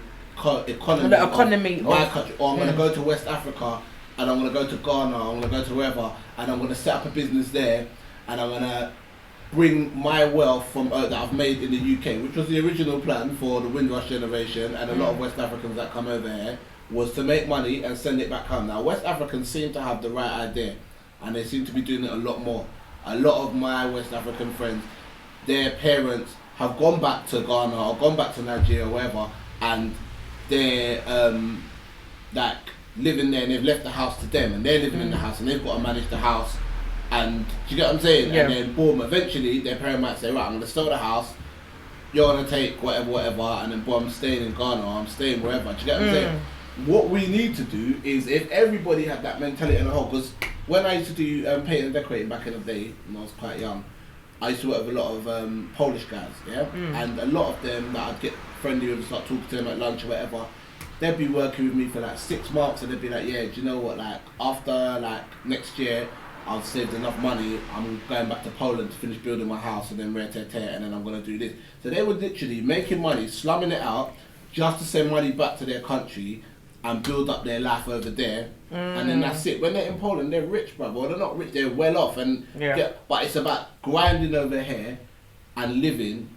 [SPEAKER 3] economy of my country. Or I'm going to go to West Africa, and I'm going to go to Ghana, I'm going to go to wherever, and I'm going to set up a business there, and I'm going to bring my wealth from that I've made in the UK, which was the original plan for the Windrush generation and a lot of West Africans that come over here, was to make money and send it back home. Now, West Africans seem to have the right idea, and they seem to be doing it a lot more. A lot of my West African friends, their parents have gone back to Ghana or gone back to Nigeria or wherever, and they're like living there, and they've left the house to them, and they're living in the house, and they've got to manage the house. And do you get what I'm saying? Yeah. And then boom, eventually their parent might say, right, I'm going to sell the house, you're going to take whatever, and then boom, I'm staying in Ghana, or I'm staying wherever. Do you get what I'm saying? What we need to do is, if everybody had that mentality in the whole, because when I used to do painting and decorating back in the day, when I was quite young, I used to work with a lot of Polish guys, yeah? And a lot of them that I'd get friendly with and start talking to them at lunch or whatever, they'd be working with me for like 6 months, and they'd be like, yeah, do you know what, like, after like next year, I've saved enough money, I'm going back to Poland to finish building my house, and then and then I'm going to do this. So they were literally making money, slumming it out, just to send money back to their country and build up their life over there. And then that's it. When they're in Poland, they're rich, brother. Well, they're not rich, they're well off. And but it's about grinding over here and living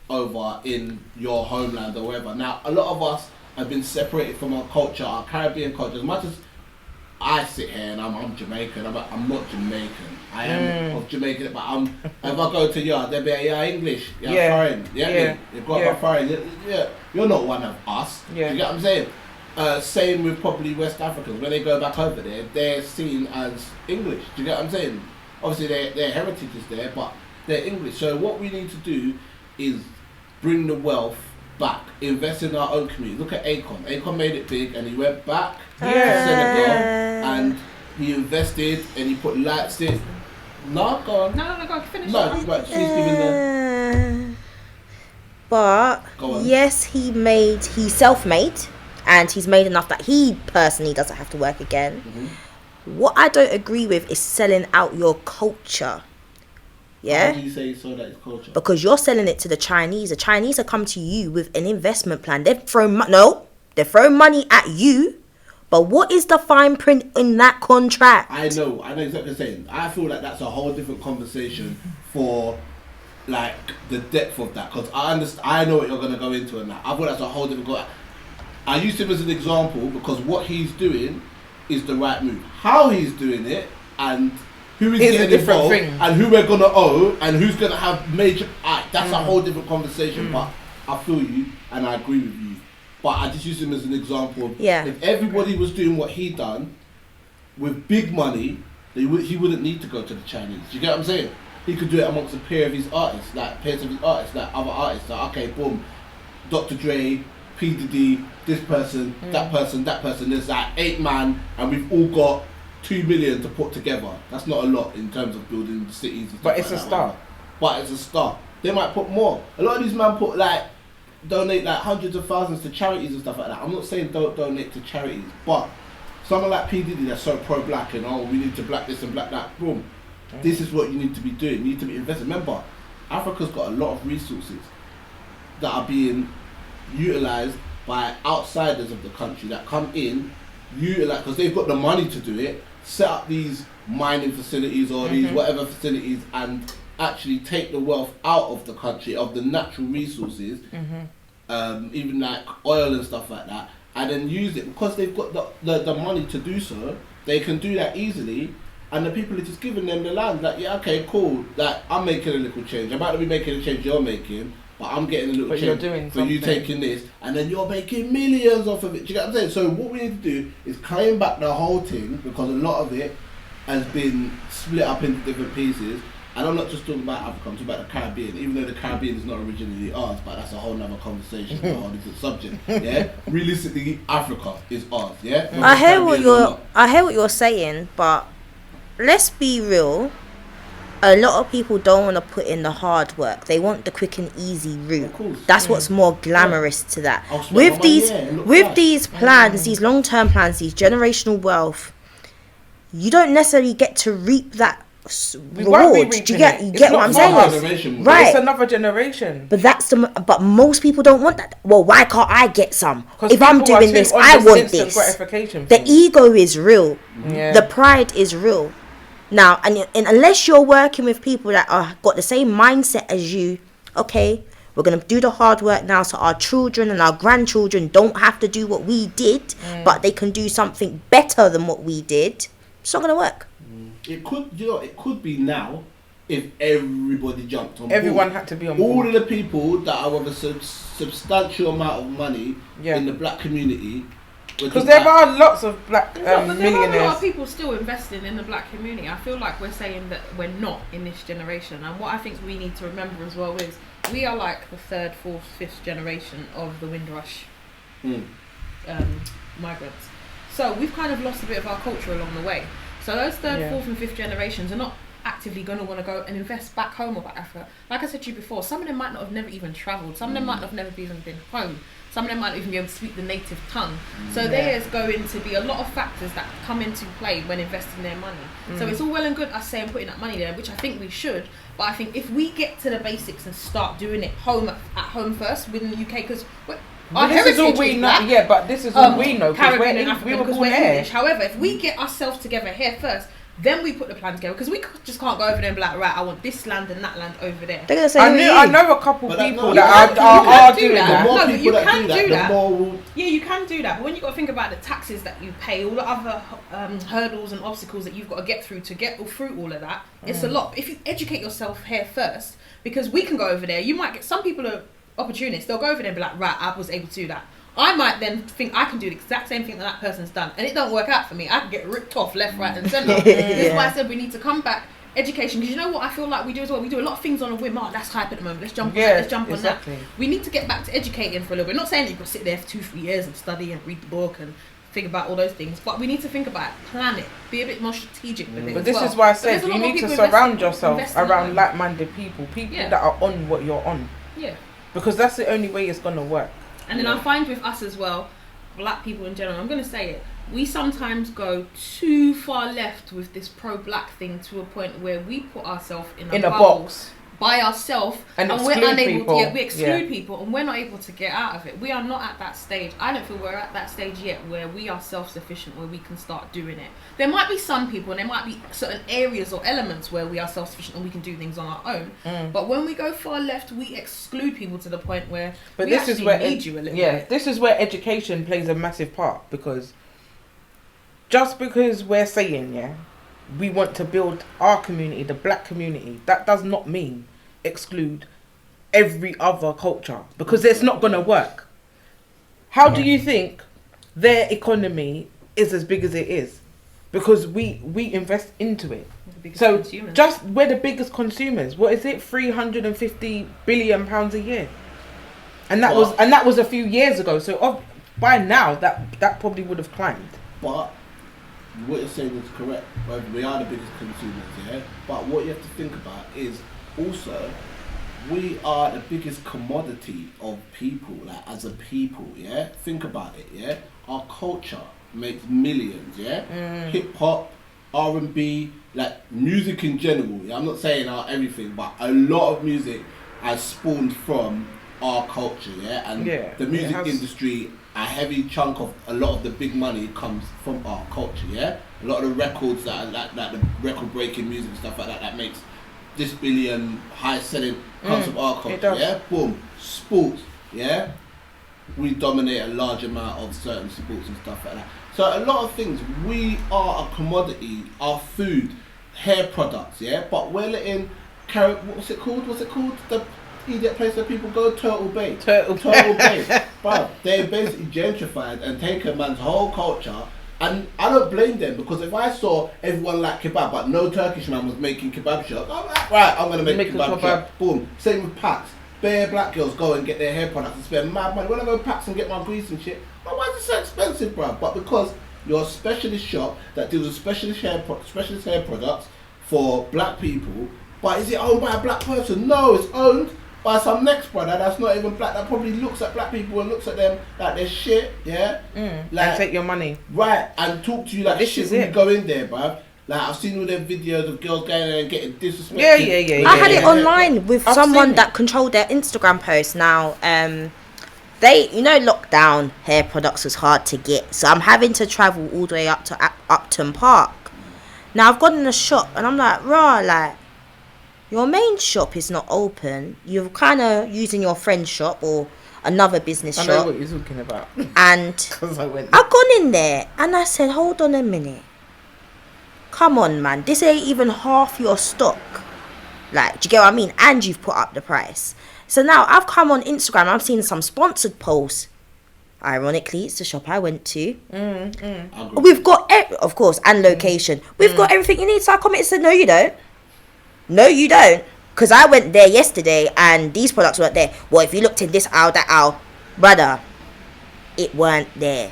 [SPEAKER 3] over in your homeland or wherever. Now, a lot of us have been separated from our culture, our Caribbean culture. As much as I sit here and I'm Jamaican. I'm not Jamaican. I am of Jamaican, but if I go to yard, they'll be like, yeah, English, foreign, you've got foreign. Yeah, you're not one of us. Yeah. You get what I'm saying? Same with probably West Africans. When they go back over there, they're seen as English. Do you get what I'm saying? Obviously, their heritage is there, but they're English. So what we need to do is bring the wealth back, invest in our own community. Look at Akon. Akon made it big, and he went back to Senegal, and he invested, and he put lights in. No, go on.
[SPEAKER 2] No, go on, finish.
[SPEAKER 3] No, right, she's giving the...
[SPEAKER 4] But, yes, he's self-made, and he's made enough that he personally doesn't have to work again. What I don't agree with is selling out your culture. Yeah.
[SPEAKER 3] How do you say so that it's culture?
[SPEAKER 4] Because you're selling it to the Chinese. The Chinese are coming to you with an investment plan. They're throwing money at you. But what is the fine print in that contract?
[SPEAKER 3] I know exactly what you're saying. I feel like that's a whole different conversation for like the depth of that. Because I know what you're going to go into and that. I thought that's a whole different. I used him as an example because what he's doing is the right move. How he's doing it and who is getting involved and who we're gonna owe and who's gonna have major. That's a whole different conversation. But I feel you and I agree with you. But I just use him as an example. Of if everybody was doing what he done with big money, he wouldn't need to go to the Chinese. Do you get what I'm saying? He could do it amongst a pair of his artists, like other artists. Like, okay, boom, Dr. Dre, P Diddy, this person, that person. There's like 8 man, and we've all got 2 million to put together. That's not a lot in terms of building cities. And
[SPEAKER 1] but it's like a start.
[SPEAKER 3] But it's a start. They might put more. A lot of these men donate like hundreds of thousands to charities and stuff like that. I'm not saying don't donate to charities, but someone like P Diddy that's so pro-black and we need to black this and black that. Boom. This is what you need to be doing. You need to be investing. Remember, Africa's got a lot of resources that are being utilised by outsiders of the country that come in, utilize because they've got the money to do it, set up these mining facilities or these whatever facilities and actually take the wealth out of the country, of the natural resources, even like oil and stuff like that, and then use it because they've got the money to do so. They can do that easily and the people are just giving them the land. Like, yeah, okay, cool. Like, I'm making a little change. I might not be making the change you're making, but I'm getting a little change for you taking this, and then you're making millions off of it. Do you get what I'm saying? So what we need to do is claim back the whole thing, because a lot of it has been split up into different pieces. And I'm not just talking about Africa, I'm talking about the Caribbean, even though the Caribbean is not originally ours, but that's a whole nother conversation, a whole different subject. Yeah, realistically, Africa is ours. Yeah,
[SPEAKER 4] I hear what you're saying, but let's be real. A lot of people don't want to put in the hard work. They want the quick and easy route. That's what's more glamorous to that. With these plans, these long-term plans, these generational wealth, you don't necessarily get to reap that reward. Do you get what I'm saying?
[SPEAKER 1] Right, it's another generation.
[SPEAKER 4] But most people don't want that. Well, why can't I get some? If I'm doing this, I want this. The ego is real. The pride is real. Now, and unless you're working with people that are got the same mindset as you, okay, we're gonna do the hard work now, so our children and our grandchildren don't have to do what we did, but they can do something better than what we did. It's not gonna work.
[SPEAKER 3] It could be now if everybody jumped on board.
[SPEAKER 1] Everyone had to be on board.
[SPEAKER 3] All of the people that are with a substantial amount of money in the black community.
[SPEAKER 1] Because there are lots of black millionaires.
[SPEAKER 2] There are a lot of people still investing in the black community. I feel like we're saying that we're not in this generation. And what I think we need to remember as well is we are like the 3rd, 4th, 5th generation of the Windrush migrants. So we've kind of lost a bit of our culture along the way. So those 3rd, 4th and 5th generations are not actively going to want to go and invest back home or back Africa. Like I said to you before, some of them might not have never even travelled. Some of them might not have never even been home. Some of them might not even be able to speak the native tongue. So there's going to be a lot of factors that come into play when investing their money. So it's all well and good us saying putting that money there, which I think we should. But I think if we get to the basics and start doing it at home first within the UK, because
[SPEAKER 1] this is all we know. Yeah, but this is all we know.
[SPEAKER 2] Caribbean and African, because we're English. However, if we get ourselves together here first, then we put the plan together, because we just can't go over there and be like, right, I want this land and that land over there.
[SPEAKER 4] They're gonna say,
[SPEAKER 1] I know a couple people that are doing that.
[SPEAKER 2] No, but you can do that. Yeah, you can do that. But when you got to think about the taxes that you pay, all the other hurdles and obstacles that you've got to get through all of that, it's a lot. If you educate yourself here first, because we can go over there, you might get some people are opportunists. They'll go over there and be like, right, I was able to do that. I might then think I can do the exact same thing that person's done, and it don't work out for me. I can get ripped off left, right, and centre. This is why I said we need to come back education, because you know what I feel like we do as well. We do a lot of things on a whim. Oh, that's hype at the moment. Let's jump on that. Let's jump on that. We need to get back to educating for a little bit. Not saying that you've got to sit there for 2-3 years and study and read the book and think about all those things, but we need to think about it, plan it, be a bit more strategic with it.
[SPEAKER 1] But this is why I said you need to surround yourself around like-minded people that are on what you're on. Yeah. Because that's the only way it's gonna work.
[SPEAKER 2] And then I find with us as well, black people in general, I'm going to say it, we sometimes go too far left with this pro-black thing to a point where we put ourselves in a
[SPEAKER 1] box
[SPEAKER 2] by ourselves, and we're unable to we exclude people, and we're not able to get out of it. We are not at that stage. I don't feel we're at that stage yet where we are self-sufficient, where we can start doing it. There might be some people, and there might be certain areas or elements where we are self-sufficient and we can do things on our own. But when we go far left, we exclude people to the point where
[SPEAKER 1] this is where this is where education plays a massive part, because just because we're saying we want to build our community, the black community, that does not mean exclude every other culture, because it's not going to work. How do you think their economy is as big as it is? Because we invest into it. So just we're the biggest consumers. What is it? 350 billion pounds a year, and that was a few years ago. So by now that probably would have climbed.
[SPEAKER 3] But what you're saying is correct. We are the biggest consumers, but what you have to think about is also we are the biggest commodity of people, like as a people, think about it, our culture makes millions, hip hop, R&B, like music in general, I'm not saying everything, but a lot of music has spawned from our culture, and the music industry, a heavy chunk of a lot of the big money comes from our culture, a lot of the records that are like the record breaking music and stuff like that makes this billion high selling comes from our culture, boom. Sports, we dominate a large amount of certain sports and stuff like that. So a lot of things, we are a commodity. Our food, hair products, yeah, but we're letting what's it called? The idiot place where people go, Turtle Bay. Turtle Bay. Bro, they basically gentrified and taken man's whole culture. And I don't blame them, because if I saw everyone like kebab but no Turkish man was making kebab shop, I'm like, right, I'm gonna make kebab shop. Boom. Same with packs. Bare black girls go and get their hair products and spend mad money. When I go packs and get my grease and shit, why is it so expensive, bro? But because you're a specialist shop that deals with specialist hair products for black people, but is it owned by a black person? No, it's owned by some next brother that's not even black, that probably looks at black people and looks at them like they're shit, yeah?
[SPEAKER 1] Like, and take your money.
[SPEAKER 3] Right, and talk to you like this shit when you go in there, bruv. Like, I've seen all them videos of girls going there and getting disrespected.
[SPEAKER 1] Yeah.
[SPEAKER 4] I had it online with someone that controlled their Instagram post. Now, they, lockdown, hair products was hard to get. So I'm having to travel all the way up to Upton Park. Now, I've gone in a shop and I'm like, like, your main shop is not open. You're kind of using your friend's shop or another business shop.
[SPEAKER 1] I know what you're talking about.
[SPEAKER 4] And I've gone in there and I said, hold on a minute. Come on, man. This ain't even half your stock. Like, do you get what I mean? And you've put up the price. So now I've come on Instagram. I'm seeing some sponsored posts. Ironically, it's the shop I went to. We've got, of course, and location. We've got everything you need. So I commented and said, no, you don't. No, you don't. Because I went there yesterday and these products weren't there. Well, if you looked in this aisle, that aisle, brother, it weren't there.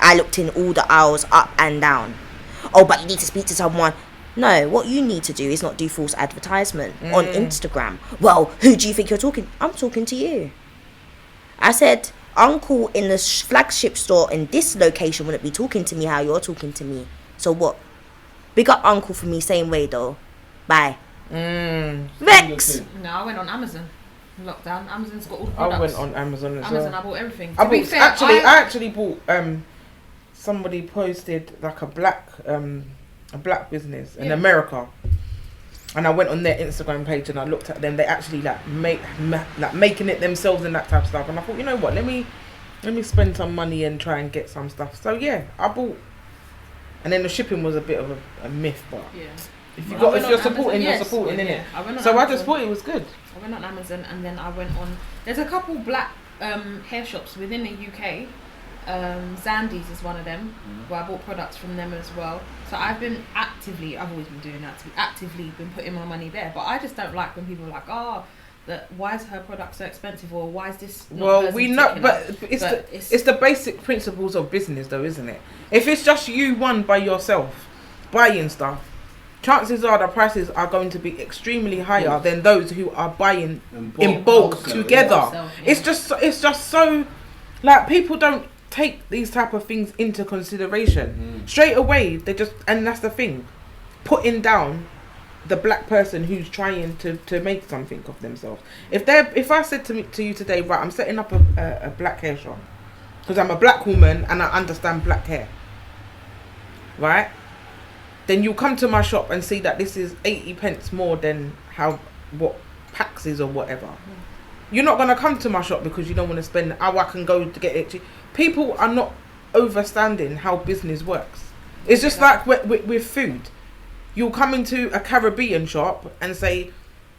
[SPEAKER 4] I looked in all the aisles up and down. Oh, but you need to speak to someone. No, what you need to do is not do false advertisement on Instagram. Well, who do you think you're talking? I'm talking to you. I said, uncle in the flagship store in this location wouldn't be talking to me how you're talking to me. So what? Big up uncle for me, same way though. Bye. Vex.
[SPEAKER 2] No, I went on Amazon. Lockdown. Amazon's got all the products.
[SPEAKER 1] I went on Amazon as well.
[SPEAKER 2] I bought everything.
[SPEAKER 1] I actually bought. Somebody posted like a black business in America, and I went on their Instagram page and I looked at them. They actually like making it themselves and that type of stuff. And I thought, you know what? Let me spend some money and try and get some stuff. So yeah, I bought. And then the shipping was a bit of a myth, but if you're supporting, you're supporting, innit? So I just thought it was good.
[SPEAKER 2] I went on Amazon and then I went on. There's a couple black hair shops within the UK. Zandy's is one of them, where I bought products from them as well. So I've always been doing that, actively been putting my money there. But I just don't like when people are like, why is her product so expensive, or why is this not
[SPEAKER 1] well, we know, but it's the basic principles of business though, isn't it? If it's just you one by yourself buying stuff, chances are the prices are going to be extremely higher than those who are buying in bulk together. It's just so like people don't take these type of things into consideration straight away. They just, and that's the thing, putting down the black person who's trying to make something of themselves. If I said to you today, right, I'm setting up a black hair shop because I'm a black woman and I understand black hair, right? Then you'll come to my shop and see that this is 80 pence more than what Pax is or whatever. You're not gonna come to my shop because you don't want to spend. I can go to get it. People are not understanding how business works. It's just like with food. You'll come into a Caribbean shop and say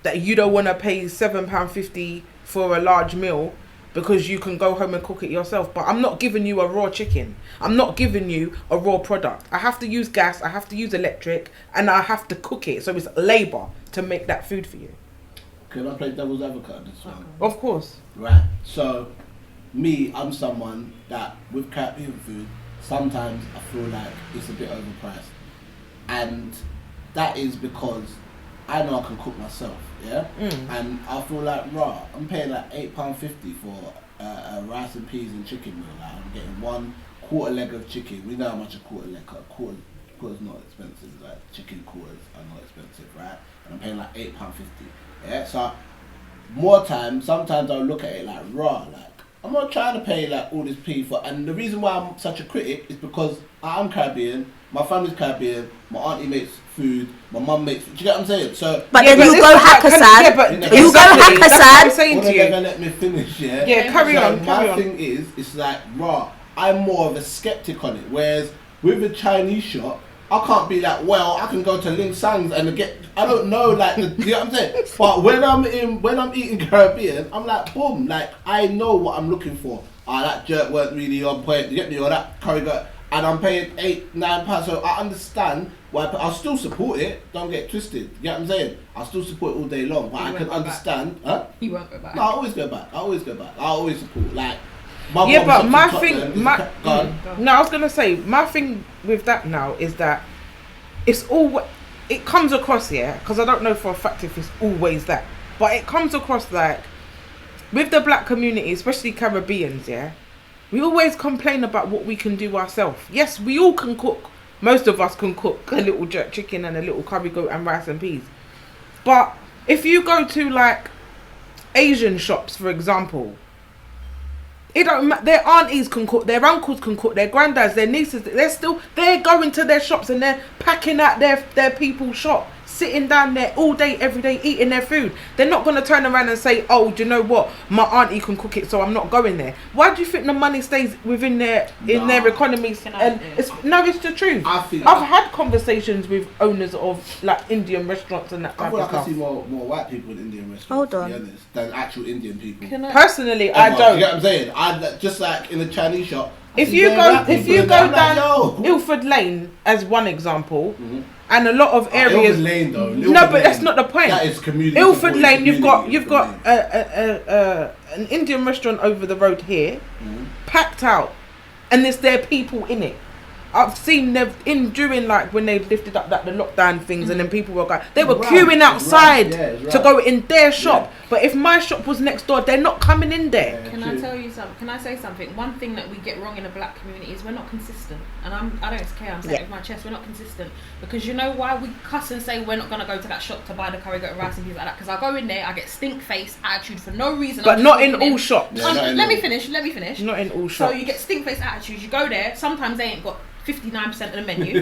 [SPEAKER 1] that you don't want to pay £7.50 for a large meal because you can go home and cook it yourself. But I'm not giving you a raw chicken. I'm not giving you a raw product. I have to use gas, I have to use electric, and I have to cook it. So it's labour to make that food for you.
[SPEAKER 3] Can I play devil's advocate on this one?
[SPEAKER 1] Of course.
[SPEAKER 3] Right. So, I'm someone that with Caribbean food, sometimes I feel like it's a bit overpriced. And that is because I know I can cook myself, yeah? And I feel like, I'm paying like £8.50 for rice and peas and chicken meal. Like, I'm getting 1 quarter leg of chicken. We know how much a quarter leg is. Quarter's not expensive. Like, chicken quarters are not expensive, right? And I'm paying like £8.50. Yeah, so sometimes I'll look at it like I'm not trying to pay like all this P for, and the reason why I'm such a critic is because I'm Caribbean, my family's Caribbean, my auntie makes food, my mum makes food. Do you get what I'm saying? So,
[SPEAKER 4] but then you go Hakkasan. You go Hakkasan.
[SPEAKER 3] Saying to you, never let me finish. Yeah,
[SPEAKER 1] carry on.
[SPEAKER 3] My thing is, it's like I'm more of a skeptic on it. Whereas with a Chinese shop, I can't be like, well, I can go to Ling Sangs and get. I don't know, like, you know what I'm saying. But when I'm eating Caribbean, I'm like, boom, like I know what I'm looking for. That jerk weren't really on point. You get me, or that curry got, and I'm paying £8-9. So I understand why. I'll still support it. Don't get twisted. You get what I'm saying? I'll still support it all day long, but I can understand. Huh?
[SPEAKER 2] You won't go back.
[SPEAKER 3] No, I always go back. I always support. Like,
[SPEAKER 1] but my thing, I was gonna say, my thing with that now is that it comes across, because I don't know for a fact if it's always that, but it comes across like with the black community, especially Caribbeans, we always complain about what we can do ourselves. Yes, we all can cook. Most of us can cook a little jerk chicken and a little curry goat and rice and peas. But if you go to like Asian shops, for example, it don't. Their aunties can cook, their uncles can cook, their granddads, their nieces. They're going to their shops and they're packing out their people's shop, sitting down there all day, every day, eating their food. They're not going to turn around and say, "Oh, do you know what? My auntie can cook it, so I'm not going there." Why do you think the money stays within their economies? And it's the truth. I've had conversations with owners of like Indian restaurants and that type of stuff.
[SPEAKER 3] I see more white people in Indian restaurants.
[SPEAKER 4] Hold on.
[SPEAKER 3] To be honest, than actual Indian people.
[SPEAKER 1] Personally, I don't.
[SPEAKER 3] You get what I'm saying? I just like in a Chinese shop.
[SPEAKER 1] If you go down Ilford Lane as one example. Mm-hmm. And a lot of areas.
[SPEAKER 3] Ilford Lane though.
[SPEAKER 1] That's not the point.
[SPEAKER 3] That is community.
[SPEAKER 1] Ilford Lane, you've got an Indian restaurant over the road here, packed out, and there's their people in it. I've seen them during like when they lifted up the lockdown things, and then people were going. They were queuing outside to go in their shop. Yeah. But if my shop was next door, they're not coming in there.
[SPEAKER 2] Can I tell you something? Can I say something? One thing that we get wrong in the black community is we're not consistent, and I don't care. I'm saying it with my chest. We're not consistent because you know why we cuss and say we're not gonna go to that shop to buy the curry goat and rice and things like that. Because I go in there, I get stink face attitude for no reason.
[SPEAKER 1] But not in all shops.
[SPEAKER 2] Let me finish.
[SPEAKER 1] Not in all shops.
[SPEAKER 2] So you get stink face attitude. You go there. Sometimes they ain't got 59% of the menu.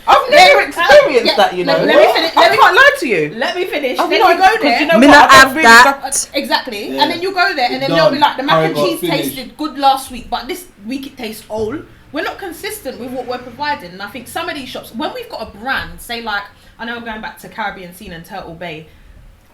[SPEAKER 1] I've never experienced that, you know.
[SPEAKER 2] Let me finish.
[SPEAKER 1] I can't lie to you.
[SPEAKER 2] Let me finish. Then you go there.
[SPEAKER 4] You know that.
[SPEAKER 2] Exactly. Yeah. And then you go there and then they'll be like, the mac and cheese tasted good last week, but this week it tastes old. We're not consistent with what we're providing. And I think some of these shops, when we've got a brand, say like, I know I'm going back to Caribbean Scene and Turtle Bay,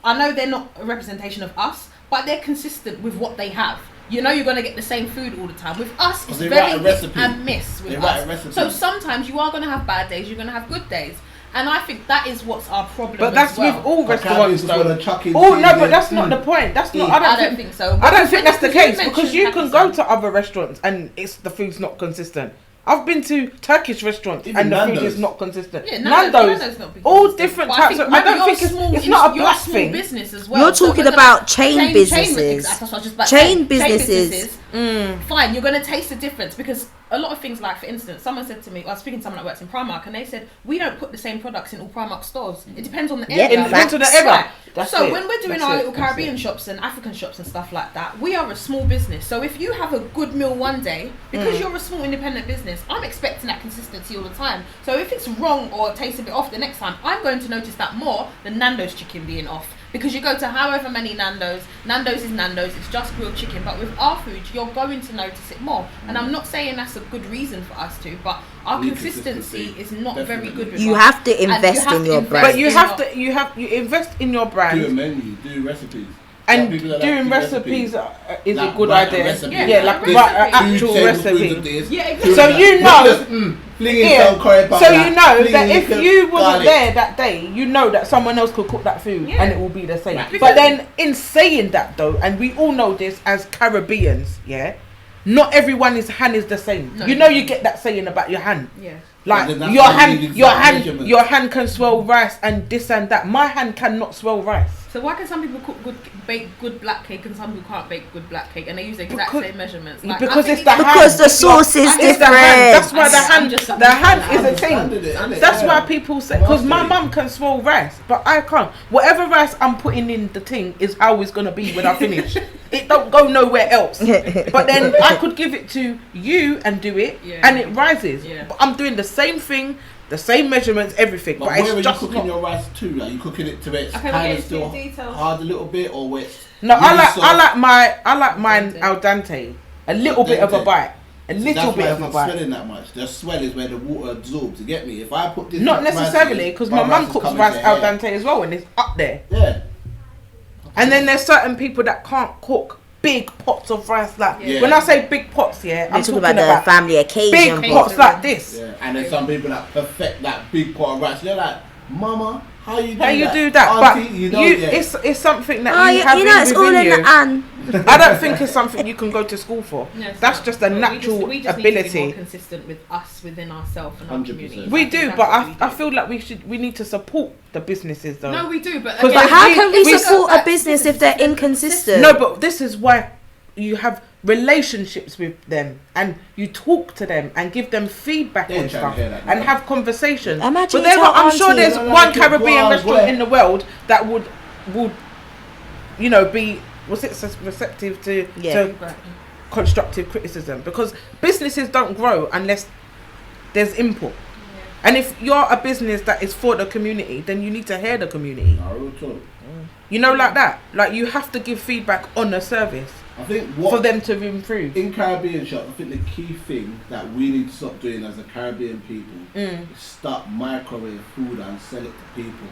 [SPEAKER 2] I know they're not a representation of us, but they're consistent with what they have. You know you're going to get the same food all the time. With us, it's very hit and miss with us. So sometimes you are going to have bad days, you're going to have good days. And I think that is what's our problem.
[SPEAKER 1] But that's with all restaurants though.
[SPEAKER 3] No,
[SPEAKER 1] but that's not the point. That's not. I don't think so. I don't think that's the case because you can go to other restaurants and the food's not consistent. I've been to Turkish restaurants and the food is not consistent. Yeah, Nando's not all different types. I don't think it's not a black thing.
[SPEAKER 2] Business as well.
[SPEAKER 4] You're talking about chain businesses. Chain businesses.
[SPEAKER 2] Fine, you're going to taste the difference because a lot of things, like for instance, someone said to me, I was speaking to someone that works in Primark, and they said we don't put the same products in all Primark stores. It depends on the area.
[SPEAKER 1] Yeah, it depends on the area.
[SPEAKER 2] So when we're doing our little Caribbean shops and African shops and stuff like that, we are a small business. So if you have a good meal one day, because you're a small independent business, I'm expecting that consistency all the time. So if it's wrong or tastes a bit off the next time, I'm going to notice that more than Nando's chicken being off. Because you go to however many Nando's is Nando's, it's just grilled chicken. But with our food, you're going to notice it more. And I'm not saying that's a good reason for us to, but our consistency is not very good with
[SPEAKER 4] you
[SPEAKER 2] us.
[SPEAKER 4] Have to invest in your brand.
[SPEAKER 1] But you invest in your brand.
[SPEAKER 3] Do a menu, do recipes.
[SPEAKER 1] And doing recipes is a good idea.
[SPEAKER 3] Like
[SPEAKER 1] an actual recipe.
[SPEAKER 2] Yeah, exactly.
[SPEAKER 1] So you know, that if you wasn't there that day, you know that someone else could cook that food and it will be the same. Right. But then in saying that though, and we all know this as Caribbeans, not everyone's hand is the same. No, you get that saying about your hand. Yeah. Like your hand can swell rice and this and that. My hand cannot swell rice.
[SPEAKER 2] So why can some people bake good black cake and some people can't bake good black cake and they use the exact same measurements? Like,
[SPEAKER 1] because
[SPEAKER 4] the sauce is different.
[SPEAKER 1] That's why the hand is a thing. That's why people say, because my mum can swell rice, but I can't. Whatever rice I'm putting in the thing is how it's gonna be when I finish. It don't go nowhere else. But then I could give it to you and do it, and it rises. But I'm doing the same thing. The same measurements, everything.
[SPEAKER 3] But where are you cooking your rice to? Are you cooking it to where it's kind of still hard a little bit, or where it's
[SPEAKER 1] I like mine al dente, a little bit of a bite. a little bit of a bite.
[SPEAKER 3] Swelling that much. The swell is where the water absorbs. You get me? If I put this,
[SPEAKER 1] not necessarily, because my mum cooks rice al dente as well, and it's up there.
[SPEAKER 3] Yeah.
[SPEAKER 1] And then there's certain people that can't cook big pots of rice. Like when I say big pots, I'm talking about
[SPEAKER 4] the family occasion.
[SPEAKER 1] Big pots like this.
[SPEAKER 3] Yeah. And there's some people that perfect that big pot of rice. They're like, Mama, how you do
[SPEAKER 1] that?
[SPEAKER 3] Auntie,
[SPEAKER 1] but
[SPEAKER 3] you know,
[SPEAKER 1] it's something that you have
[SPEAKER 4] it's all in the an.
[SPEAKER 1] I don't think it's something you can go to school for. No, that's just a natural
[SPEAKER 2] we just
[SPEAKER 1] ability.
[SPEAKER 2] Need to be more consistent with us within ourselves and our community.
[SPEAKER 1] We do, but I feel like we need to support the businesses though.
[SPEAKER 2] No, we do, but
[SPEAKER 4] how can we support a business if they're inconsistent?
[SPEAKER 1] No, but this is why you have relationships with them and you talk to them and give them feedback on stuff and have conversations.
[SPEAKER 4] Imagine
[SPEAKER 1] I'm sure there's one Caribbean restaurant in the world that would be receptive to constructive criticism, because businesses don't grow unless there's input. And if you're a business that is for the community, then you need to hear the community. You know, like that. Like, you have to give feedback on a service.
[SPEAKER 3] I think
[SPEAKER 1] for them to improve.
[SPEAKER 3] In Caribbean shops, I think the key thing that we need to stop doing as a Caribbean people is stop microwave food and sell it to people.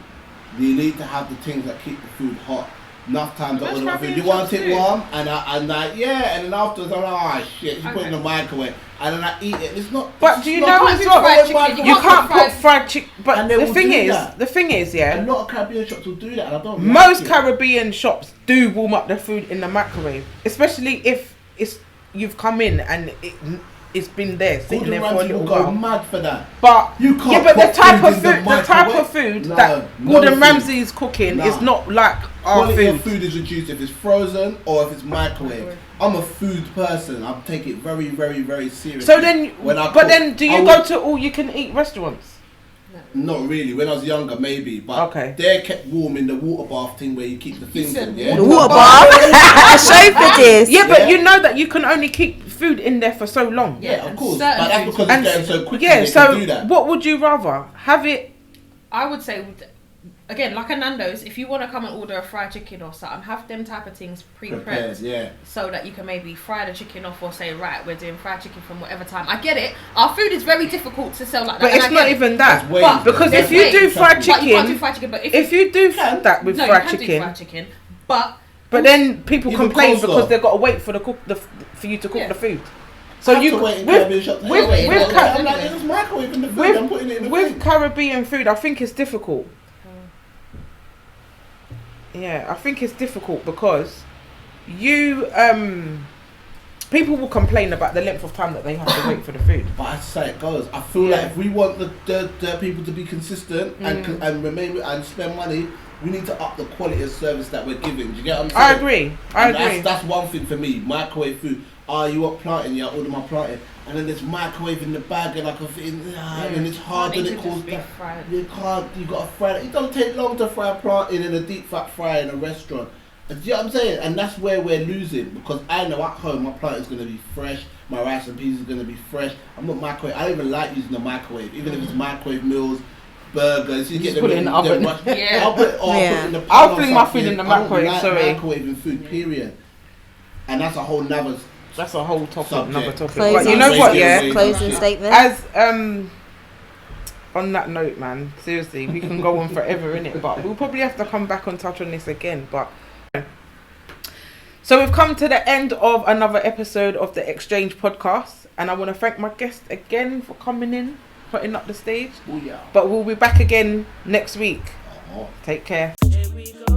[SPEAKER 3] You need to have the things that keep the food hot. Enough times I order my food. You want it warm? And then afterwards I'm like, oh shit, you put it in the microwave. And then I eat it. It's not.
[SPEAKER 1] But do you know what's wrong? You can't put fried chicken. But the thing is,
[SPEAKER 3] a lot of Caribbean shops will do that, and I don't.
[SPEAKER 1] Most Caribbean shops do warm up their food in the microwave, especially if you've come in and it's been there sitting there for a little while.
[SPEAKER 3] Mad for that.
[SPEAKER 1] But
[SPEAKER 3] you can't.
[SPEAKER 1] But the type of food that Gordon Ramsay's cooking is not like our
[SPEAKER 3] quality
[SPEAKER 1] food.
[SPEAKER 3] Of food is reduced if it's frozen or if it's microwave. I'm a food person. I take it very, very, very seriously.
[SPEAKER 1] So then, do you go to all you can eat restaurants?
[SPEAKER 3] Not really. When I was younger, maybe. But they're kept warm in the water bath thing where you keep the things in. Yeah?
[SPEAKER 4] The water bath? I showed for this.
[SPEAKER 1] Yeah, but you know that you can only keep food in there for so long.
[SPEAKER 3] Yeah, of course. But that's because it's going so quickly.
[SPEAKER 1] Yeah, so
[SPEAKER 3] do that.
[SPEAKER 1] What would you rather? Have it...
[SPEAKER 2] I would say, again, like a Nando's, if you want to come and order a fried chicken or something, have them type of things pre-prepped, so that you can maybe fry the chicken off or say, right, we're doing fried chicken from whatever time. I get it. Our food is very difficult to sell like that.
[SPEAKER 1] But it's not even that. But because if you do fried chicken,
[SPEAKER 2] you can't do fried chicken. But
[SPEAKER 1] if you do that with fried chicken,
[SPEAKER 2] do fried chicken, but
[SPEAKER 1] then people complain because they've got to wait for for you to cook the food. So with Caribbean food, I think it's difficult. Yeah, I think it's difficult because people will complain about the length of time that they have to wait for the food.
[SPEAKER 3] But that's how it goes. I feel like if we want the people to be consistent and remain and spend money, we need to up the quality of service that we're giving. Do you get what I'm saying?
[SPEAKER 1] I agree.
[SPEAKER 3] That's one thing for me. Microwave food. You want plantain? Yeah, I order my plantain. And then there's microwave in the bag and I can fit in, and it's hard and it calls that. You got to fry it. It don't take long to fry a plantain in a deep fat fryer in a restaurant. Do you know what I'm saying? And that's where we're losing, because I know at home my plantain's going to be fresh, my rice and peas is going to be fresh. I'm not microwave. I don't even like using the microwave, even if it's microwave meals, burgers. You get them
[SPEAKER 1] put it in the oven.
[SPEAKER 3] I'll put it in the pan.
[SPEAKER 1] I'll fling my food in the microwave.
[SPEAKER 3] I don't like microwaving food, period. And that's a whole nother.
[SPEAKER 1] That's a whole topic, another topic.
[SPEAKER 4] But
[SPEAKER 1] you know what? Yeah.
[SPEAKER 4] Closing statement.
[SPEAKER 1] As on that note, man, seriously, we can go on forever in it, but we'll probably have to come back and touch on this again. But so we've come to the end of another episode of the Exchange podcast, and I want to thank my guest again for coming in, putting up the stage.
[SPEAKER 3] Oh, yeah.
[SPEAKER 1] But we'll be back again next week. Take care.
[SPEAKER 5] Here we go.